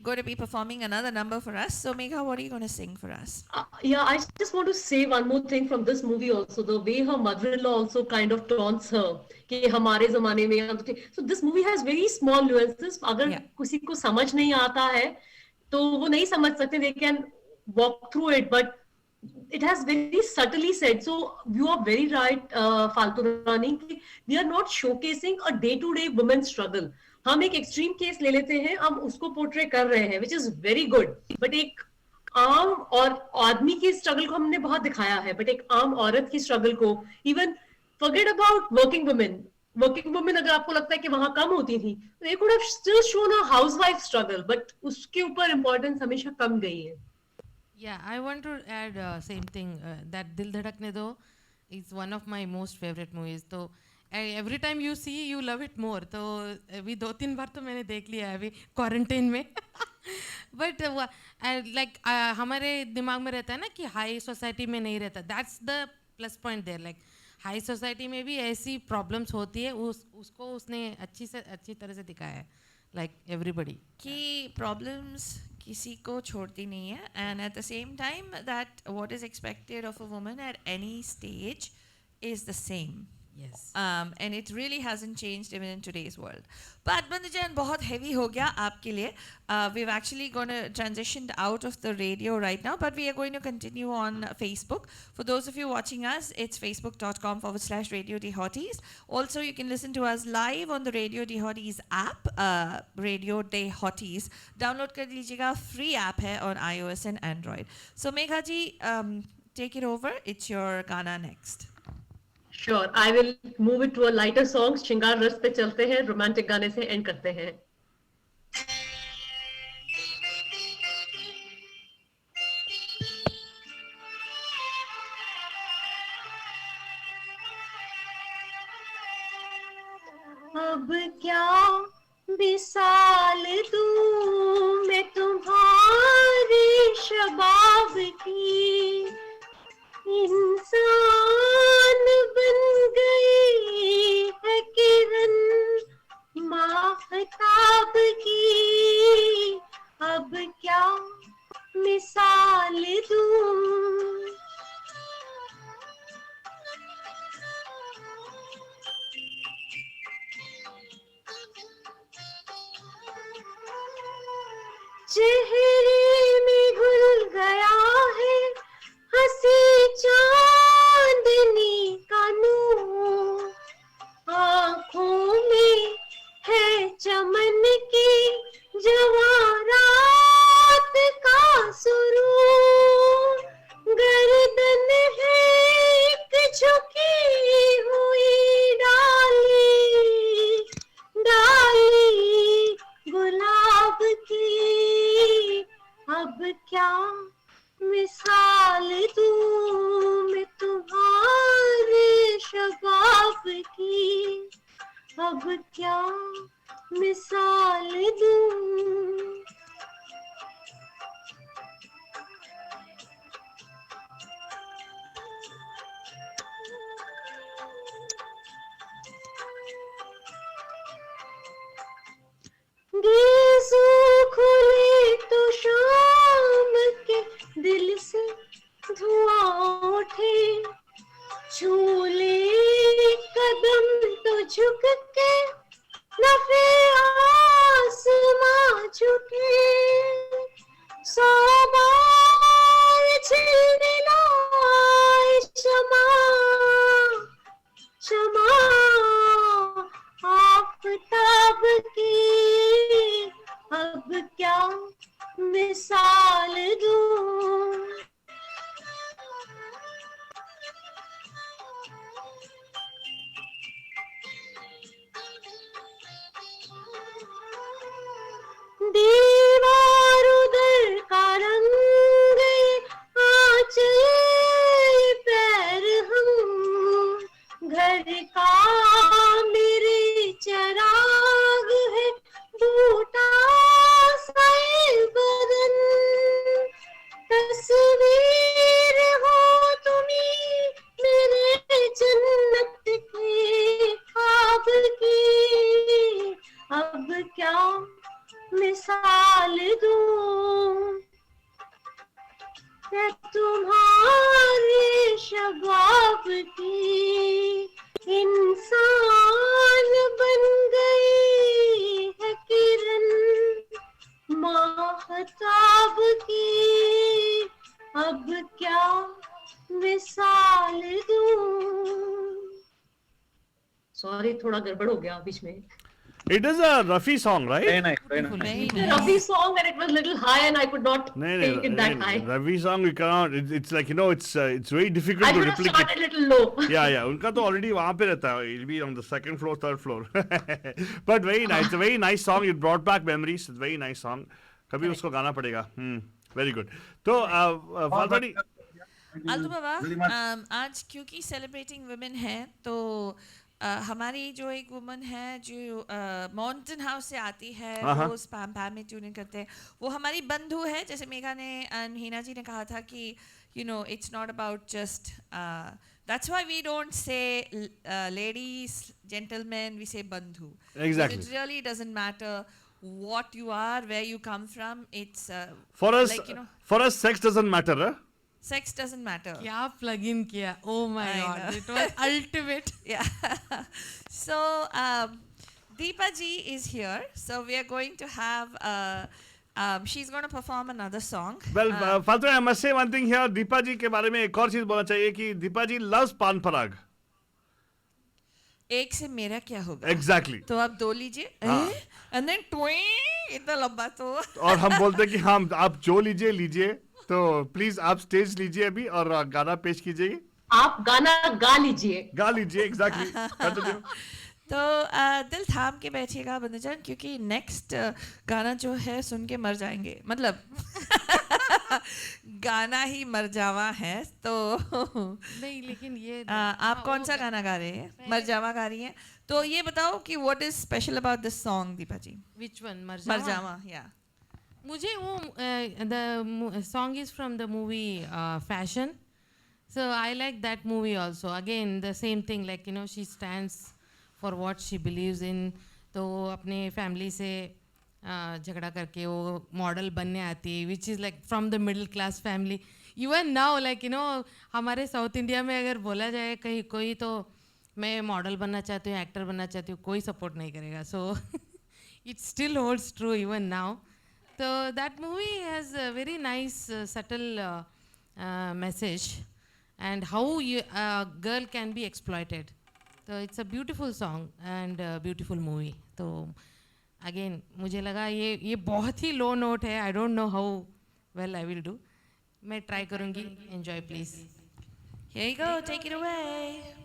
going to be performing another number for us. So Megha, what are you going to sing for us? Yeah, I just want to say one more thing from this movie also. The way her mother-in-law also kind of taunts her. कि हमारे ज़माने में हम तो थे. So this movie has very small nuances. अगर किसी को समझ नहीं आता है, तो वो नहीं समझ सकते. They can walk through it, but it has very subtly said. So you are very right, Faltu Rani. We are not showcasing a day-to-day women's struggle. हम एक एक्सट्रीम केस ले लेते हैं, हम उसको पोर्ट्रे कर रहे हैं, which is very good. But एक आम और आदमी की स्ट्रगल को हमने बहुत दिखाया है, but एक आम औरत की स्ट्रगल को, even forget about working women. Working women अगर आपको लगता है कि वहाँ कम होती थी, they could have still shown a housewife struggle, but उसके ऊपर importance हमेशा कम गई है. Yeah, I want to add same thing, that Dil Dhadakne Do is one of my most favorite movies. So every time you see, you love it more. तो अभी 2-3 बार तो मैंने देख लिया है अभी क्वारंटाइन में. But like हमारे दिमाग में रहता है ना कि हाई सोसाइटी में नहीं रहता. That's the plus point there. Like high society में भी ऐसी प्रॉब्लम्स होती है, उसको उसने अच्छी तरह से दिखाया है. Like everybody. कि problems किसी को छोड़ती नहीं है, and at the same time that what is expected of a woman at any stage is the same. Yes. And it really hasn't changed even in today's world. But Bandhajan, बहुत heavy हो गया आपके लिए. We've actually going to transition out of the radio right now, but we are going to continue on Facebook. For those of you watching us, it's facebook.com/Radio D Hotties. Also, you can listen to us live on the Radio D Hotties app, Radio Day Hotties. Download कर लीजिएगा, free app है on iOS and Android. So Megha ji, take it over. It's your Gana next. Sure, I will move it to a lighter song. श्रृंगार रस पे चलते हैं, romantic गाने से एंड करते हैं. अब क्या मिसाल दूं मैं तुम्हारी शबाब की, इंसान बन गई है किरण माहताब की. अब क्या मिसाल दूं. चेहरे में घुल गया अब क्या मिसाल दूं गेज़ू खुले तो शाम के दिल से धुआं उठे झूले कदम तो झुक के नफे आसमां झुके सौ बार झिलमिलाए शमा शमा आफताब की अब क्या मिसाल दूं दीवार उधर का रंग आंचल पैर हम घर का मेरे चराग है टूटा सा बदन तस्वीर हो तुम्ही मेरे जन्नत के ख्वाब की अब क्या मिसाल दूं मैं तुम्हारे शबाब की इंसान बन गई है किरण माहताब की अब क्या मिसाल दूं सॉरी थोड़ा गड़बड़ हो गया बीच में It is a Rafi song, right? Very nice, very nice. Very a nice. Rafi song and it was a little high and I could not take it that high. Rafi song we cannot. It's like it's very difficult I to should have replicate. started a little low. Yeah. उनका तो already वहाँ पे रहता है. It'll be on the second floor, third floor. But very nice. It's a very nice song. It brought back memories. It's a very nice song. कभी उसको गाना पड़ेगा. Very good. तो फाल्गुनी आल्टो बाबा आज क्योंकि सेलिब्रेटिंग वुमेन है तो हमारी जो एक वुमन है जो माउंटेन हाउस से आती है वो स्पैम पैम में ट्यूनिंग करते हैं वो हमारी बंधु है जैसे मेघा ने हीना जी ने कहा था कि it's not about just that's why we don't say ladies gentlemen we say bandhu exactly it really doesn't matter what you are where you come from it's for us like, for us sex doesn't matter huh? Sex doesn't matter. क्या plug in किया? Oh my God! It was ultimate. Yeah. So Deepa ji is here. So we are going to have. She's going to perform another song. Well, Falguni, I must say one thing here. Deepa ji के बारे में एक और चीज बोलना चाहिए कि Deepa ji loves पान पराग. एक से मेरा क्या होगा? Exactly. तो आप दो लीजिए. And then twing इतना लंबा तो. और हम बोलते हैं कि हम आप जो लीजिए. तो प्लीज आप स्टेज लीजिए अभी और गाना पेश कीजिए आप गाना गा लीजिए एग्जैक्टली तो दिल थाम के बैठिएगा बंधुजन क्योंकि नेक्स्ट गाना जो है सुन के मर जाएंगे मतलब गाना ही मर जावा है तो नहीं लेकिन ये आप कौन सा गाना गा रहे हैं मर जावा गा रही हैं तो ये बताओ कि what is special about this song Deepa ji which one मर जावा या मुझे वो the song is from the movie Fashion, so I like that movie also. Again, the same thing, like she stands for what she believes in. तो अपने family से झगड़ा करके वो model बनने आती है, which is like from the middle class family. Even now, like हमारे South India में अगर बोला जाए कहीं कोई तो मैं model बनना चाहती हूँ, actor बनना चाहती हूँ, कोई support नहीं करेगा. So it still holds true even now. So that movie has a very nice, subtle message, and how a girl can be exploited. So it's a beautiful song and a beautiful movie. So again, मुझे लगा ये बहुत ही low note है. I don't know how well I will do. मैं try करूँगी. Enjoy please. Here you go. Take it away.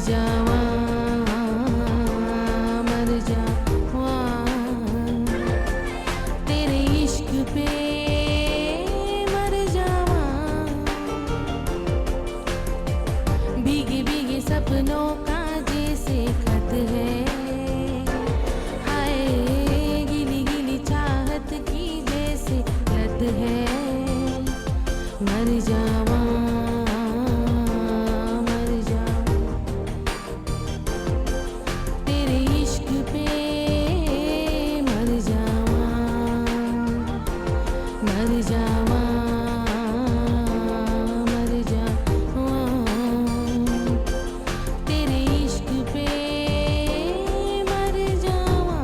जावा मर जावा तेरे इश्क पे मर जावा भीगे भीगे सपनों का जैसे खत है हाय गिली गिली चाहत की जैसे लत है मर जावा मर जावा तेरे इश्क पे मर जावा मर जावा मर जावा तेरे इश्क पे मर जावा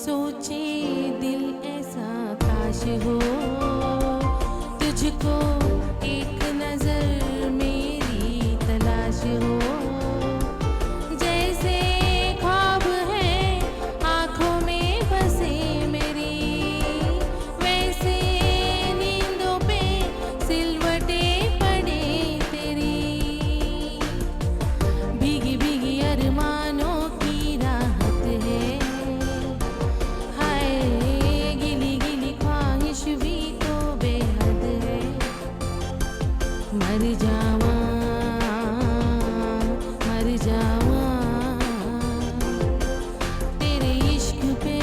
सोचे दिल ऐसा काश हो तुझको एक नजर मेरी तलाश हो जैसे ख्वाब है आंखों में बसे मेरी वैसे नींदों पे सिलवटे पड़े तेरी भीगी भीगी अरमानों की राहत है हाय गिली गिली ख्वाहिश भी तो बेहद है मर जावा मर जावा तेरे इश्क पे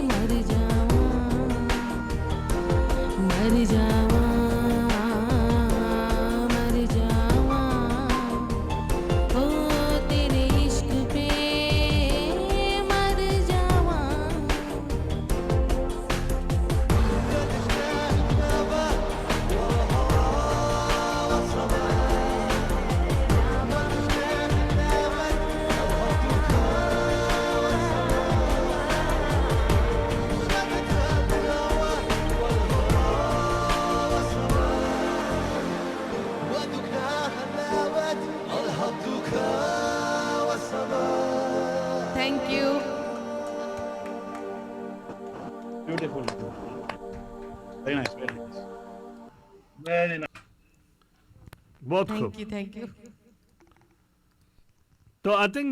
मर जावा मर जावा मर जावा ओ तेरे इश्क पे मर जावा Thank you. Beautiful. Very nice, very nice. Very nice. बहुत खूब. Thank you. So I think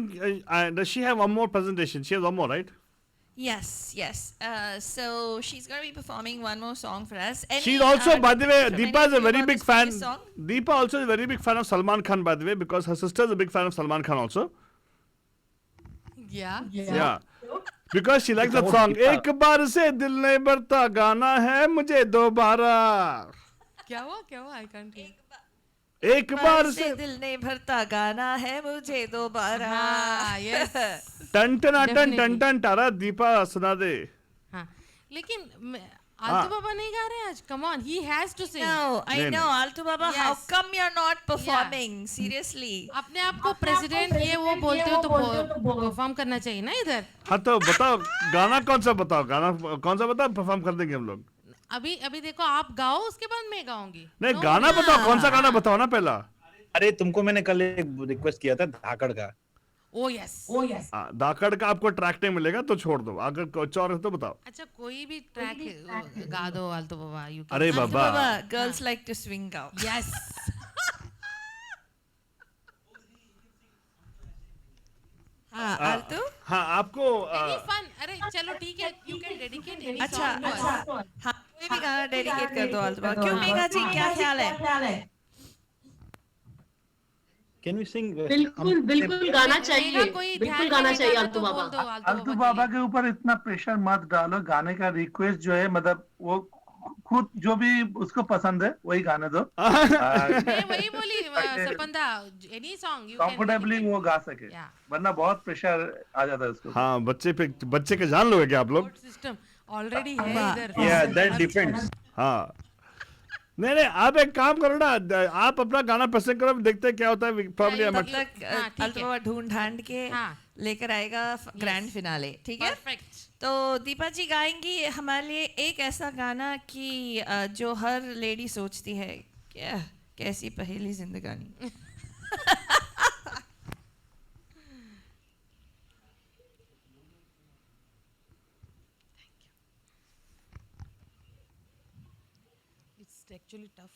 does she have one more presentation? She has one more, right? Yes, yes. So she's going to be performing one more song for us. She's also, by the way, from Deepa is a anything very about big this fan. previous song? Deepa also is a very big fan of Salman Khan, by the way, because her sister is a big fan of Salman Khan also. Yeah. Yeah. Because she likes that song. एक बार से दिल नहीं भरता गाना है मुझे दोबारा. क्या हुआ? I can't hear. एक बार से दिल नहीं भरता गाना है मुझे दोबारा. हाँ, yes. टन टन टन टन Definitely. टन टारा दीपा सुना दे. हाँ, लेकिन आलतू बाबा नहीं गा रहे आज. Come on, he has to sing. No, I नहीं, know, Altu Baba. How Yes. come you're not performing? Seriously. अपने आप को प्रेसिडेंट ये वो बोलते हो तो परफॉर्म करना चाहिए ना इधर. हाँ तो बताओ गाना कौन सा बताओ गाना कौन सा बताओ परफॉर्म कर देंगे हम लोग. अभी देखो आप गाओ उसके बाद मैं गाऊंगी. नहीं No, गाना no. बताओ कौन सा गाना बताओ ना पहला. अरे तुमको मैंने कल एक रिक्वेस्ट किया था धाकड़ का. Oh yes. दाकड़ का आपको ट्रैक नहीं मिलेगा तो छोड़ दो. अगर कुछ और है तो बताओ. अच्छा कोई भी ट्रैक गा दो आलतू बाबा. You can. अरे Altu Baba. Baba, girls like to swing out. Yes. हाँ, Altu? हाँ आपको Any fun? अरे चलो ठीक है. You can dedicate any अच्छा, song to us. अच्छा. हाँ, कोई भी गाना डेडिकेट कर दो Altu Baba. क्यों मेघा जी क्या ख्याल है? Can we sing? बिल्कुल बिल्कुल गाना चाहिए. मेरा कोई बिल्कुल ध्यान गाना नहीं चाहिए गाना आलतू तो बाबा. बोल दो अल्तू बाबा के ऊपर इतना प्रेशर मत डालो. गाने का रिक्वेस्ट जो है मतलब वो खुद जो भी उसको पसंद है वही गाने दो. मैं वही बोली सपंदा. Any song you can. Comfortably वो गा सके. Yeah. वरना बहुत प्रेशर आ जाता है उसको. हाँ बच्चे के जान लोगे क्या आप लोग. System already है इधर. Yeah, that depends. हाँ नहीं नहीं, आप एक काम करो ना, आप अपना गाना पसंद करो, देखते हैं क्या होता है. Probably तब तक अल्टो बाबा ढूंढ ढांड के लेकर आएगा ग्रैंड फिनाले. ठीक है. तो दीपा जी गाएंगी हमारे लिए एक ऐसा गाना कि जो हर लेडी सोचती है, क्या कैसी पहेली जिंदगानी. It's actually tough.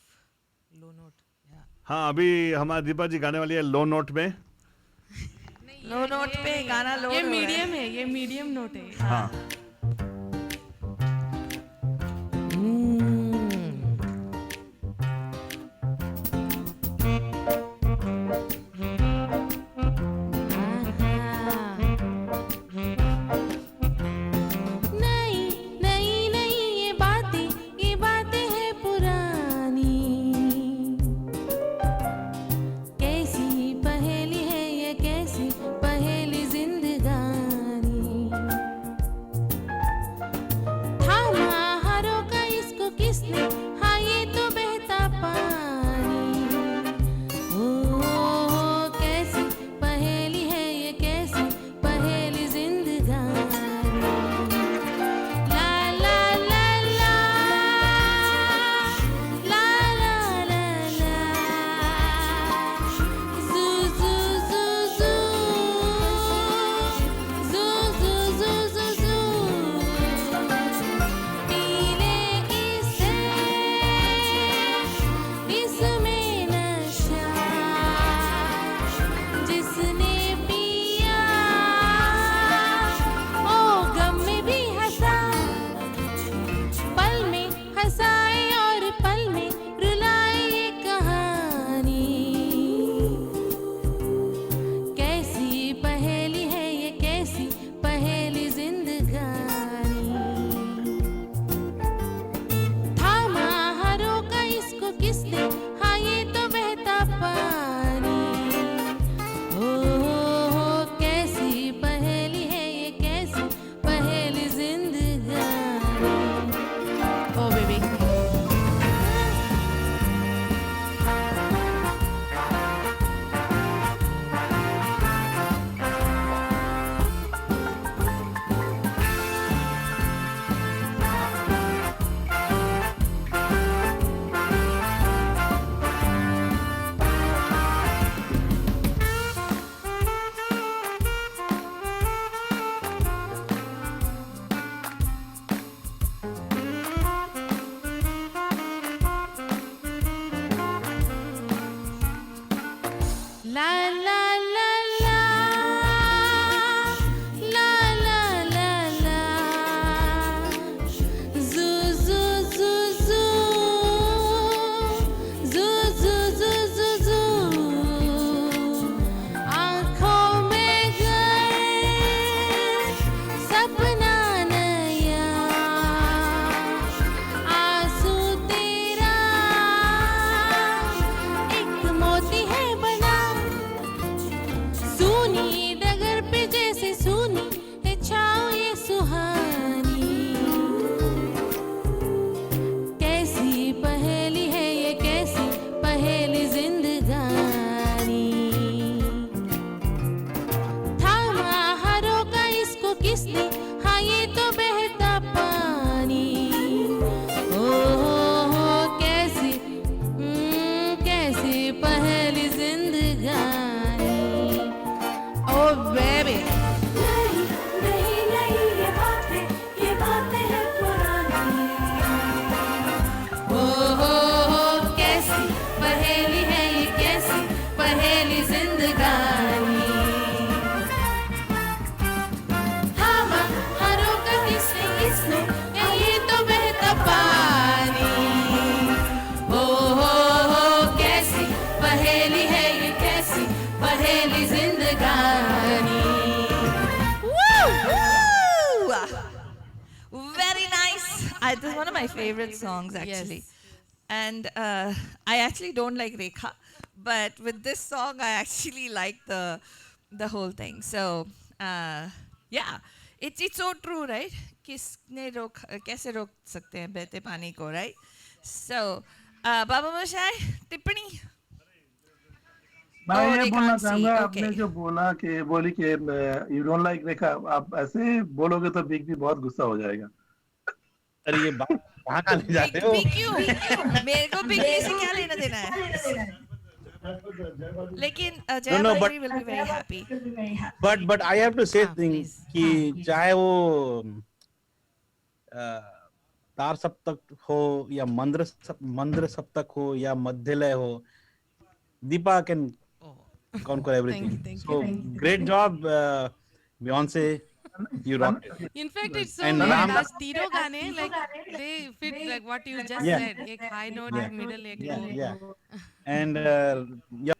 Low note. Yeah. हाँ, अभी हमारी दीपा जी गाने वाली है लो नोट में. लो नोट पे गाना लो. ये मीडियम है, ये मीडियम नोट है. हाँ. This is one of my favorite songs, actually. Yes. And I actually don't like Rekha, but with this song, I actually like the whole thing. So, yeah, it's so true, right? किसने रोक कैसे रोक सकते हैं बहते पानी को, right? So, Baba Moshai, टिप्पणी. मैं Oh, ये they बोलना can't see. चाहूंगा Okay. आपने जो बोली कि यू डोंट लाइक रेखा, आप ऐसे बोलोगे तो बिग भी बहुत गुस्सा हो जाएगा. अरे ये बात कहाँ कहाँ ले जाते बिग हो? बिग क्यों? मेरे को बिग से क्या लेना देना है? लेकिन जय No, Bhadri will be very happy. But I have to say हाँ, thing please. कि हाँ, please. चाहे वो तार सप्तक हो या मंद्र सप्तक हो या मध्यलय हो, Deepa can conquer everything. Thank So great job, Beyonce. You rocked it. In fact, it's so And weird. Ram- आज तीनों गाने like they fit like what you just Yeah. said. एक high note, Yeah. एक middle, एक Yeah, low. yeah. And yeah.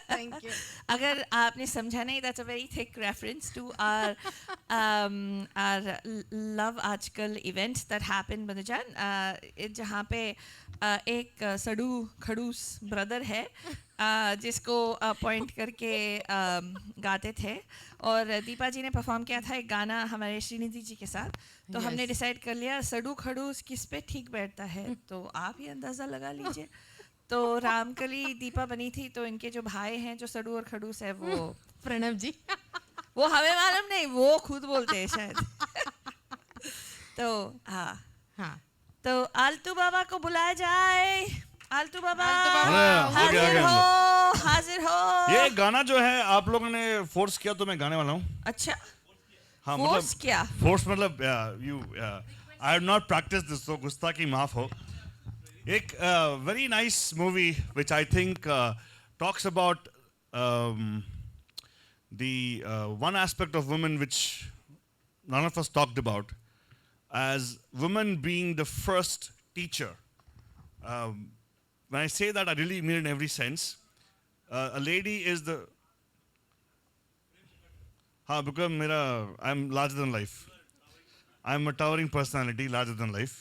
Thank you. अगर आपने समझा नहीं, that's a very thick reference to our love आजकल event that happened मधुजान, जहाँ पे एक सडू खड़ूस ब्रदर है जिसको पॉइंट करके गाते थे, और दीपा जी ने परफॉर्म किया था एक गाना हमारे श्रीनिधि जी के साथ. तो हमने Yes. डिसाइड कर लिया सडू खड़ूस किस पे ठीक बैठता है, तो आप ही अंदाज़ा लगा लीजिए. तो रामकली दीपा बनी थी, तो इनके जो भाई हैं जो सडू और खड़ूस है वो प्रणव जी. वो हमें मालूम नहीं, वो खुद बोलते हैं शायद. तो हाँ, हाँ. तो आलतू बाबा को बुलाया जाए. आलतू बाबा आ गए हाजिर हम हो, हाजिर हो. ये गाना जो है आप लोगों ने फोर्स किया तो मैं गाने वाला हूँ. अच्छा, हाँ, फोर्स क्या? फोर्स मतलब you I have not practice this, तो गुस्ताखी माफ हो. एक very nice movie which I think talks about the one aspect of women which none of us talked about, as women being the first teacher. When I say that, I really mean it in every sense. A lady is the because I'm larger than life. I'm a towering personality, larger than life.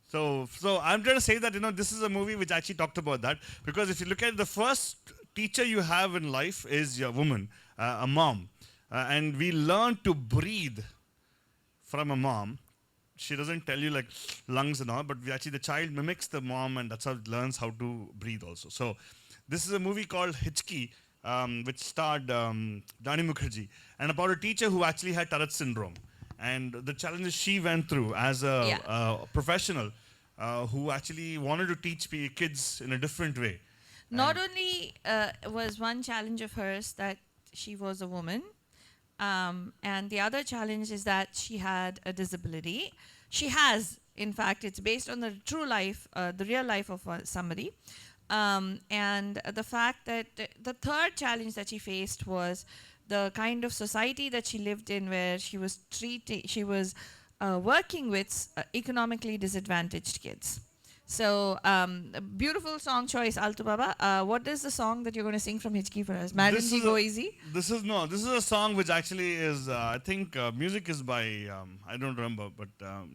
So I'm trying to say that, this is a movie which actually talked about that, because if you look at the first teacher you have in life is your woman, a mom, and we learn to breathe from a mom. She doesn't tell you like lungs and all, but the child mimics the mom, and that's how it learns how to breathe also. So this is a movie called Hichki, which starred Dani Mukherjee, and about a teacher who actually had Tourette's syndrome, and the challenges she went through as a professional who actually wanted to teach kids in a different way. Not only was one challenge of hers that she was a woman, and the other challenge is that she had a disability. She has, in fact, it's based on the true life, the real life of somebody. And the fact that the third challenge that she faced was the kind of society that she lived in, where she was working with economically disadvantaged kids. So, a beautiful song choice, Altu Baba. What is the song that you're going to sing from Hichki for us? Madam Ji Go Easy? This is a song which actually is, I think, music is by, I don't remember, but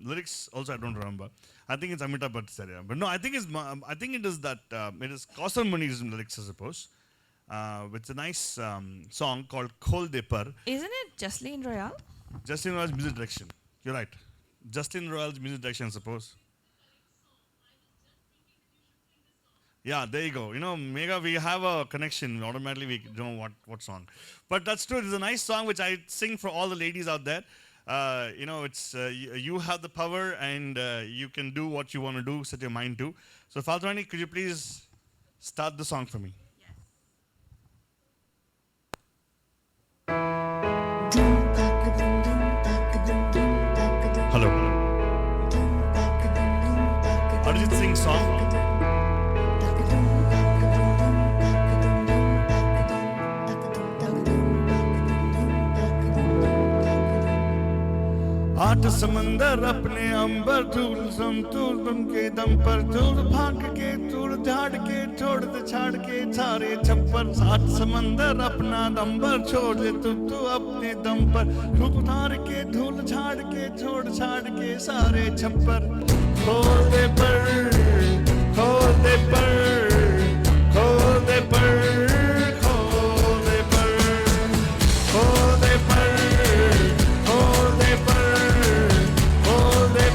lyrics also I don't remember. I think it's Amitabh Bhattacharya. But no, I think it is that, it is Kausar Mani's lyrics, I suppose. It's a nice song called Khol De Par. Isn't it Jasleen Royale? Justin Royal's music direction. You're right. Justin Royal's music direction, I suppose. Yeah, there you go. Mega, we have a connection. Automatically, we know what song. But that's true. It's a nice song which I sing for all the ladies out there. It's you have the power, and you can do what you want to do, set your mind to. So, Faltrani, could you please start the song for me? Hello. Arijit Singh song. आठ समंदर अपने अंबर धूल समतूल बन के दम पर धूल भाग के धूल झाड़ के छोड़ दे छाड़ के सारे छप्पर. आठ समंदर अपना दंबर छोड़ दे तू अपने दम पर धूप उतार के धूल झाड़ के छोड़ छाड़ के सारे छप्पर. खोल दे पर खोल दे पर खोल दे पर खोल दे पर खोल दे पर खोल दे पर खोल दे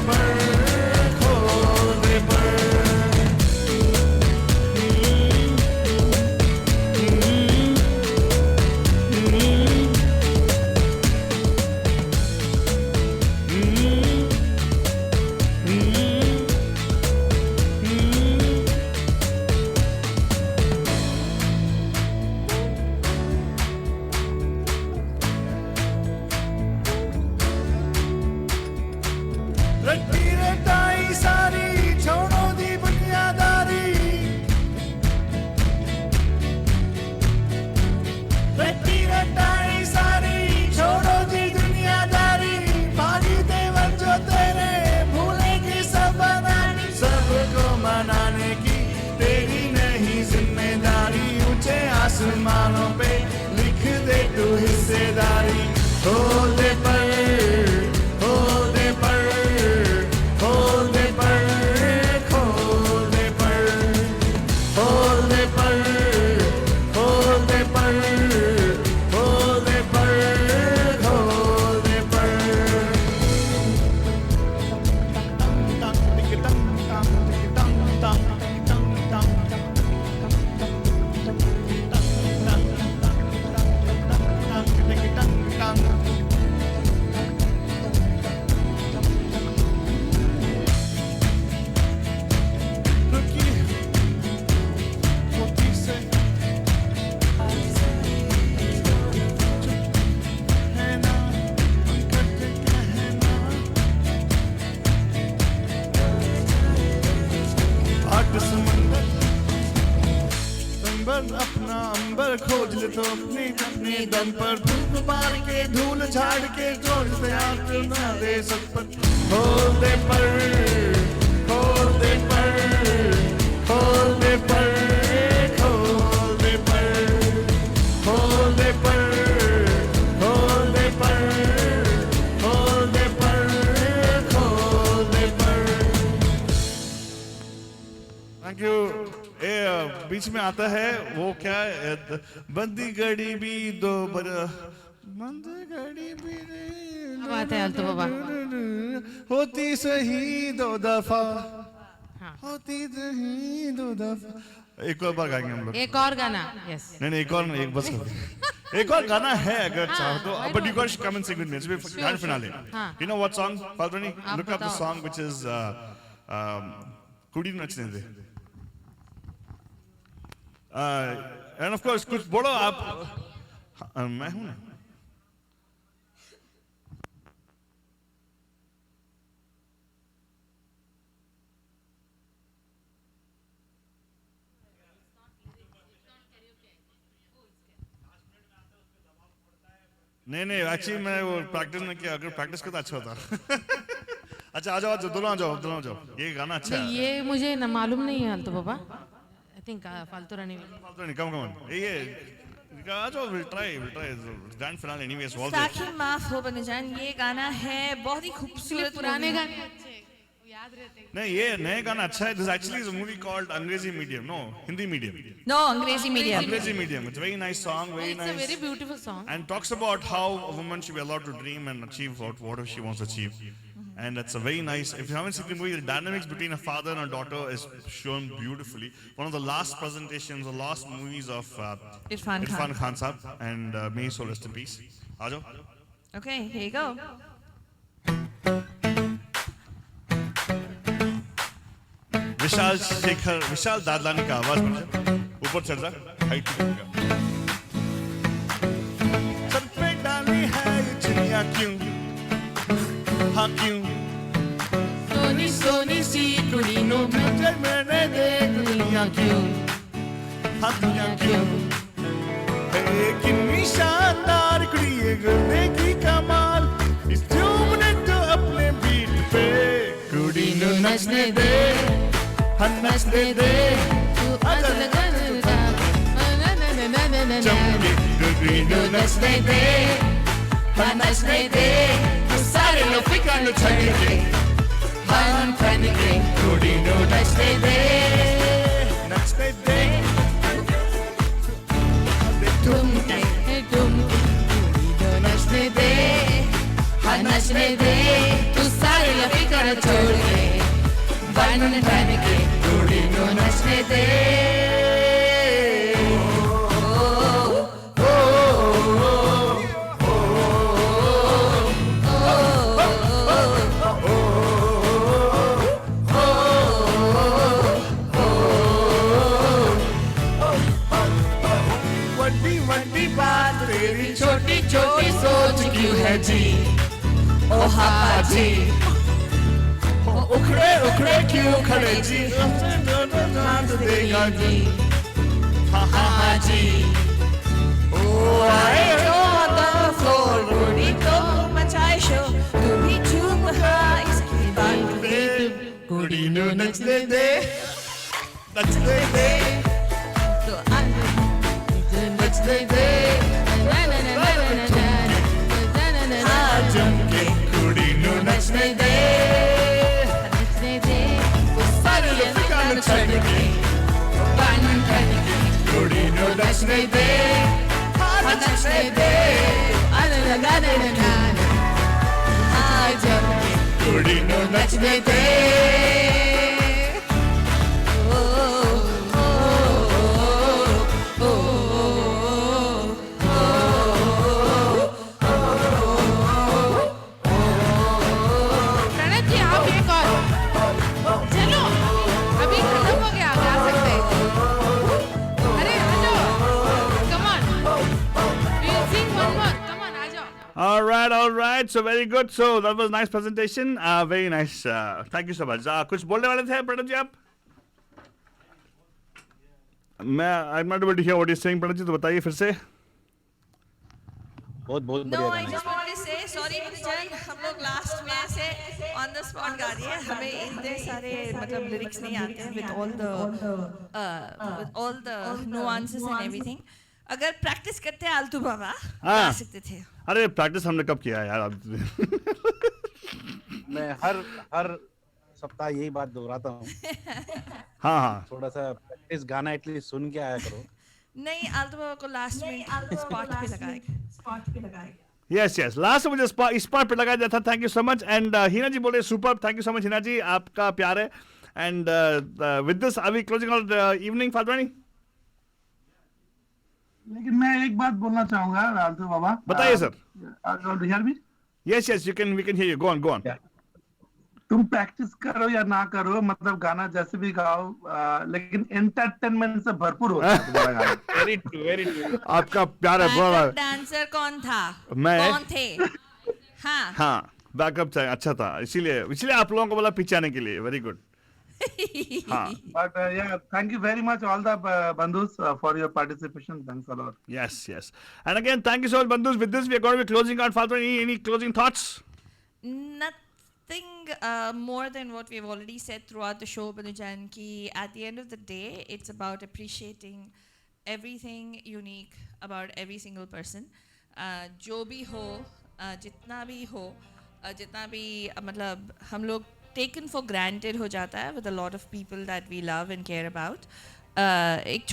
आसमानों पे लिख दे तू हिस्सेदारी, खोल दे पर, खोल दे पर, खोल दे पर, खोल दे पर, खोल दे पर, खोल दे पर, खोल दे पर, खोल दे पर। अपना अंबर खोज ले तो अपने अपने दम पर, धूप मार के धूल झाड़ के खोज दे आँख ना दे सब पर, खोल दे पर, खोल दे पर, खोल दे पर, खोल दे पर, खोल दे पर, खोल दे पर, खोल दे पर, खोल दे पर। Thank you. बीच में आता है वो क्या है, बंदी घड़ी भी दो बर, बंदी घड़ी भी बात है अल्तो बाबा, होती सही दो दफा, होती सही दो दफा। एक और बार गाएंगे हम लोग, एक और गाना। यस नहीं एक और, एक बस एक और गाना है अगर चाहो तो, but you got come and sing with me, it's grand finale. You know what song Falguni, look up the song which is कुड़ी नचने दे। एंड ऑफ कोर्स कुछ बोलो आप, मैं हूं ना। नहीं एक्चुअली मैं वो प्रैक्टिस नहीं किया, अगर प्रैक्टिस करता अच्छा होता। अच्छा आ जाओ, दोनों आ जाओ, दोनों आ जाओ, ये गाना अच्छा है। ये मुझे न मालूम नहीं है अल्तो बाबा, आई थिंक फालतू रानी, कम ये आ जाओ, we'll try grand finale anyways, all साखी माफ हो बनजान, ये गाना है बहुत ही खूबसूरत। पुराने गाने अच्छे याद रहते हैं। नहीं ये नया गाना अच्छा है। This actually is a movie called अंग्रेजी medium, no Hindi medium. No, अंग्रेजी मीडियम. अंग्रेजी medium. It's a very nice song, very nice. It's a very beautiful song. And talks about how a woman should be allowed to dream and achieve whatever she wants to achieve. And it's a very nice. If you haven't seen the movie, the dynamics between a father and a daughter is shown beautifully. One of the last presentations, the last movies of Irfan Khan Sahab, and may his soul rest in peace. Aajo. Okay, here you go. Vishal Shekhar, विशाल दादलानी का आवाज बन जाए, ऊपर चढ़ जा, height का। Sir पे डाली है ये चिड़िया क्यों, हाँ क्यों? सोनी सोनी सी कुड़ी नो मैंने देख दुनिया क्यों, हाँ दुनिया क्यों? कितनी शानदार कुड़ी है, गले की कमाल, इस झूमने तो अपने बीट पे कुड़ी नो नचने दे, नचने दे, तू अजल गनगा, चमके कुड़ी नो नचने दे, नचने दे, तो सारे लोग फिक्र न छड़के, हम फनके, कुड़ी नो नचने दे, नचने दे, ठुमके ठुमके कुड़ी नो नचने दे, नचने दे, तू सारे लोग फिक्र छोड़ के, बन के कुड़ी नो नचने दे। वड्डी वड्डी बात तेरी छोटी छोटी सोच क्यों है जी, ओ हाँ जी, उखड़े उखड़े क्यों खड़े जी, हाथ देगा जी, हाँ हाँ जी, ओ आए हो द फ्लोर, कुड़ी को मचाए शो, तू भी झूम हाँ इसकी बात पे, कुड़ी नो नचने दे, नचने दे, तो ನುಡಿನು ದಕ್ಷಿಣೆ ಇದೆ ದಕ್ಷಿಣೆ ಇದೆ ನುಡಿನು ದಕ್ಷಿಣೆ ಇದೆ प्रणत जी आप एक और चलो अभी खत्म हो गया गा सकते हैं अरे आ जाओ come on we'll sing one more come on आ जाओ all right so very good so that was nice presentation very nice thank you so much कुछ बोलने वाले थे प्रणत जी आप I'm not able to hear what you're saying प्रणत जी तो बताइए फिर से बहुत बहुत No, बढ़िया I गाना just wanted to say sorry Mudujan, हम लोग लास्ट में ऐसे on the spot गा रही है हमें इतने सारे मतलब lyrics नहीं आते हैं with all the nuances and everything. अगर प्रैक्टिस करते आलतू बाबा गा सकते थे. अरे प्रैक्टिस हमने कब किया यार मैं हर सप्ताह यही बात दोहराता हूँ हाँ थोड़ा सा प्रैक्टिस गाना एटलीस्ट सुन के आया करो नहीं आलतू बाबा को लास्ट में स्पॉट पे लगाएगा. यस लास्ट मुझे स्पॉट पे लगाया जाता thank you so much and Hina ji बोले super thank you so much Hina ji आपका प्यार है and with this are we closing our evening फादरानी लेकिन मैं एक बात बोलना चाहूंगा आलतू बाबा बताइए sir hear me yes we can hear you go on तुम प्रैक्टिस करो या ना करो मतलब गाना जैसे भी गाओ लेकिन एंटरटेनमेंट से भरपूर होता है तुम्हारा गाना वेरी ट्रू आपका प्यार है बड़ा डांसर कौन था मैं कौन थे हाँ बैकअप था अच्छा था इसीलिए आप लोगों को बोला पीछे आने के लिए very good but yeah thank you very much all the bandhus for your participation thanks a lot yes and again thank you so much bandhus with this we are going to be closing out Father any closing thoughts nothing more than what we've already said throughout the show Banujan ki at the end of the day it's about appreciating everything unique about every single person jo bhi ho jitna bhi मतलब हम लोग taken for granted हो जाता है with a lot of people that we love and care about. एक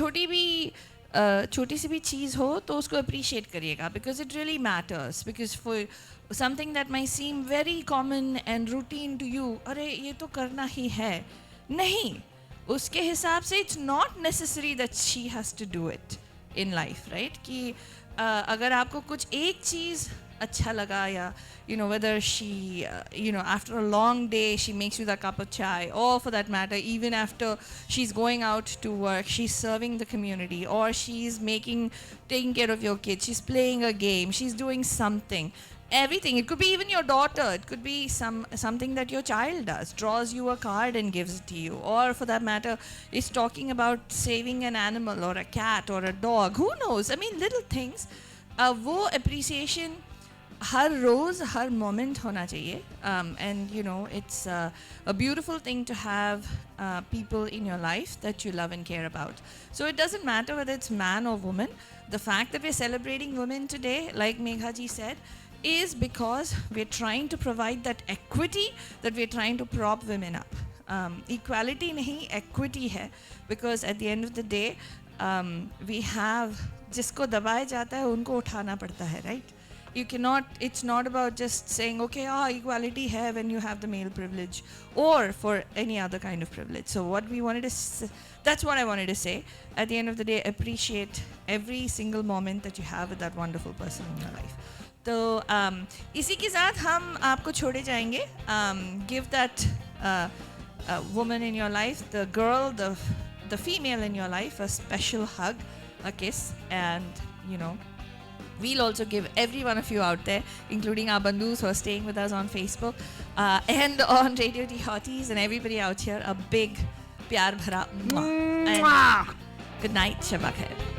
छोटी सी भी चीज़ हो तो उसको appreciate करिएगा because it really matters because for something that might seem very common and routine to you अरे ये तो करना ही है नहीं उसके हिसाब से it's not necessary that she has to do it in life right कि अगर आपको कुछ एक चीज़ अच्छा लगा या whether she after a long day she makes you that cup of chai or for that matter even after she's going out to work she's serving the community or she's taking care of your kids she's playing a game she's doing something everything it could be even your daughter it could be something that your child does draws you a card and gives it to you or for that matter is talking about saving an animal or a cat or a dog who knows I mean little things wo appreciation her rose her moment होना चाहिए and it's a beautiful thing to have people in your life that you love and care about so it doesn't matter whether it's man or woman the fact that we're celebrating women today like Megha ji said is because we're trying to provide that equity that we're trying to prop women up equality nahi equity hai because at the end of the day we have जिसको दबाया जाता है उनको उठाना पड़ता है right you cannot it's not about just saying okay equality hai when you have the male privilege or for any other kind of privilege so what we wanted to that's what I wanted to say at the end of the day appreciate every single moment that you have with that wonderful person in your life तो इसी के साथ हम आपको छोड़े जाएंगे give that woman in your life the girl the female in your life a special hug a kiss and we'll also give every one of you out there, including our bandhus who are staying with us on Facebook and on Radio D Hotties and everybody out here, a big pyar bhara mwah. And good night, Shabba Khair.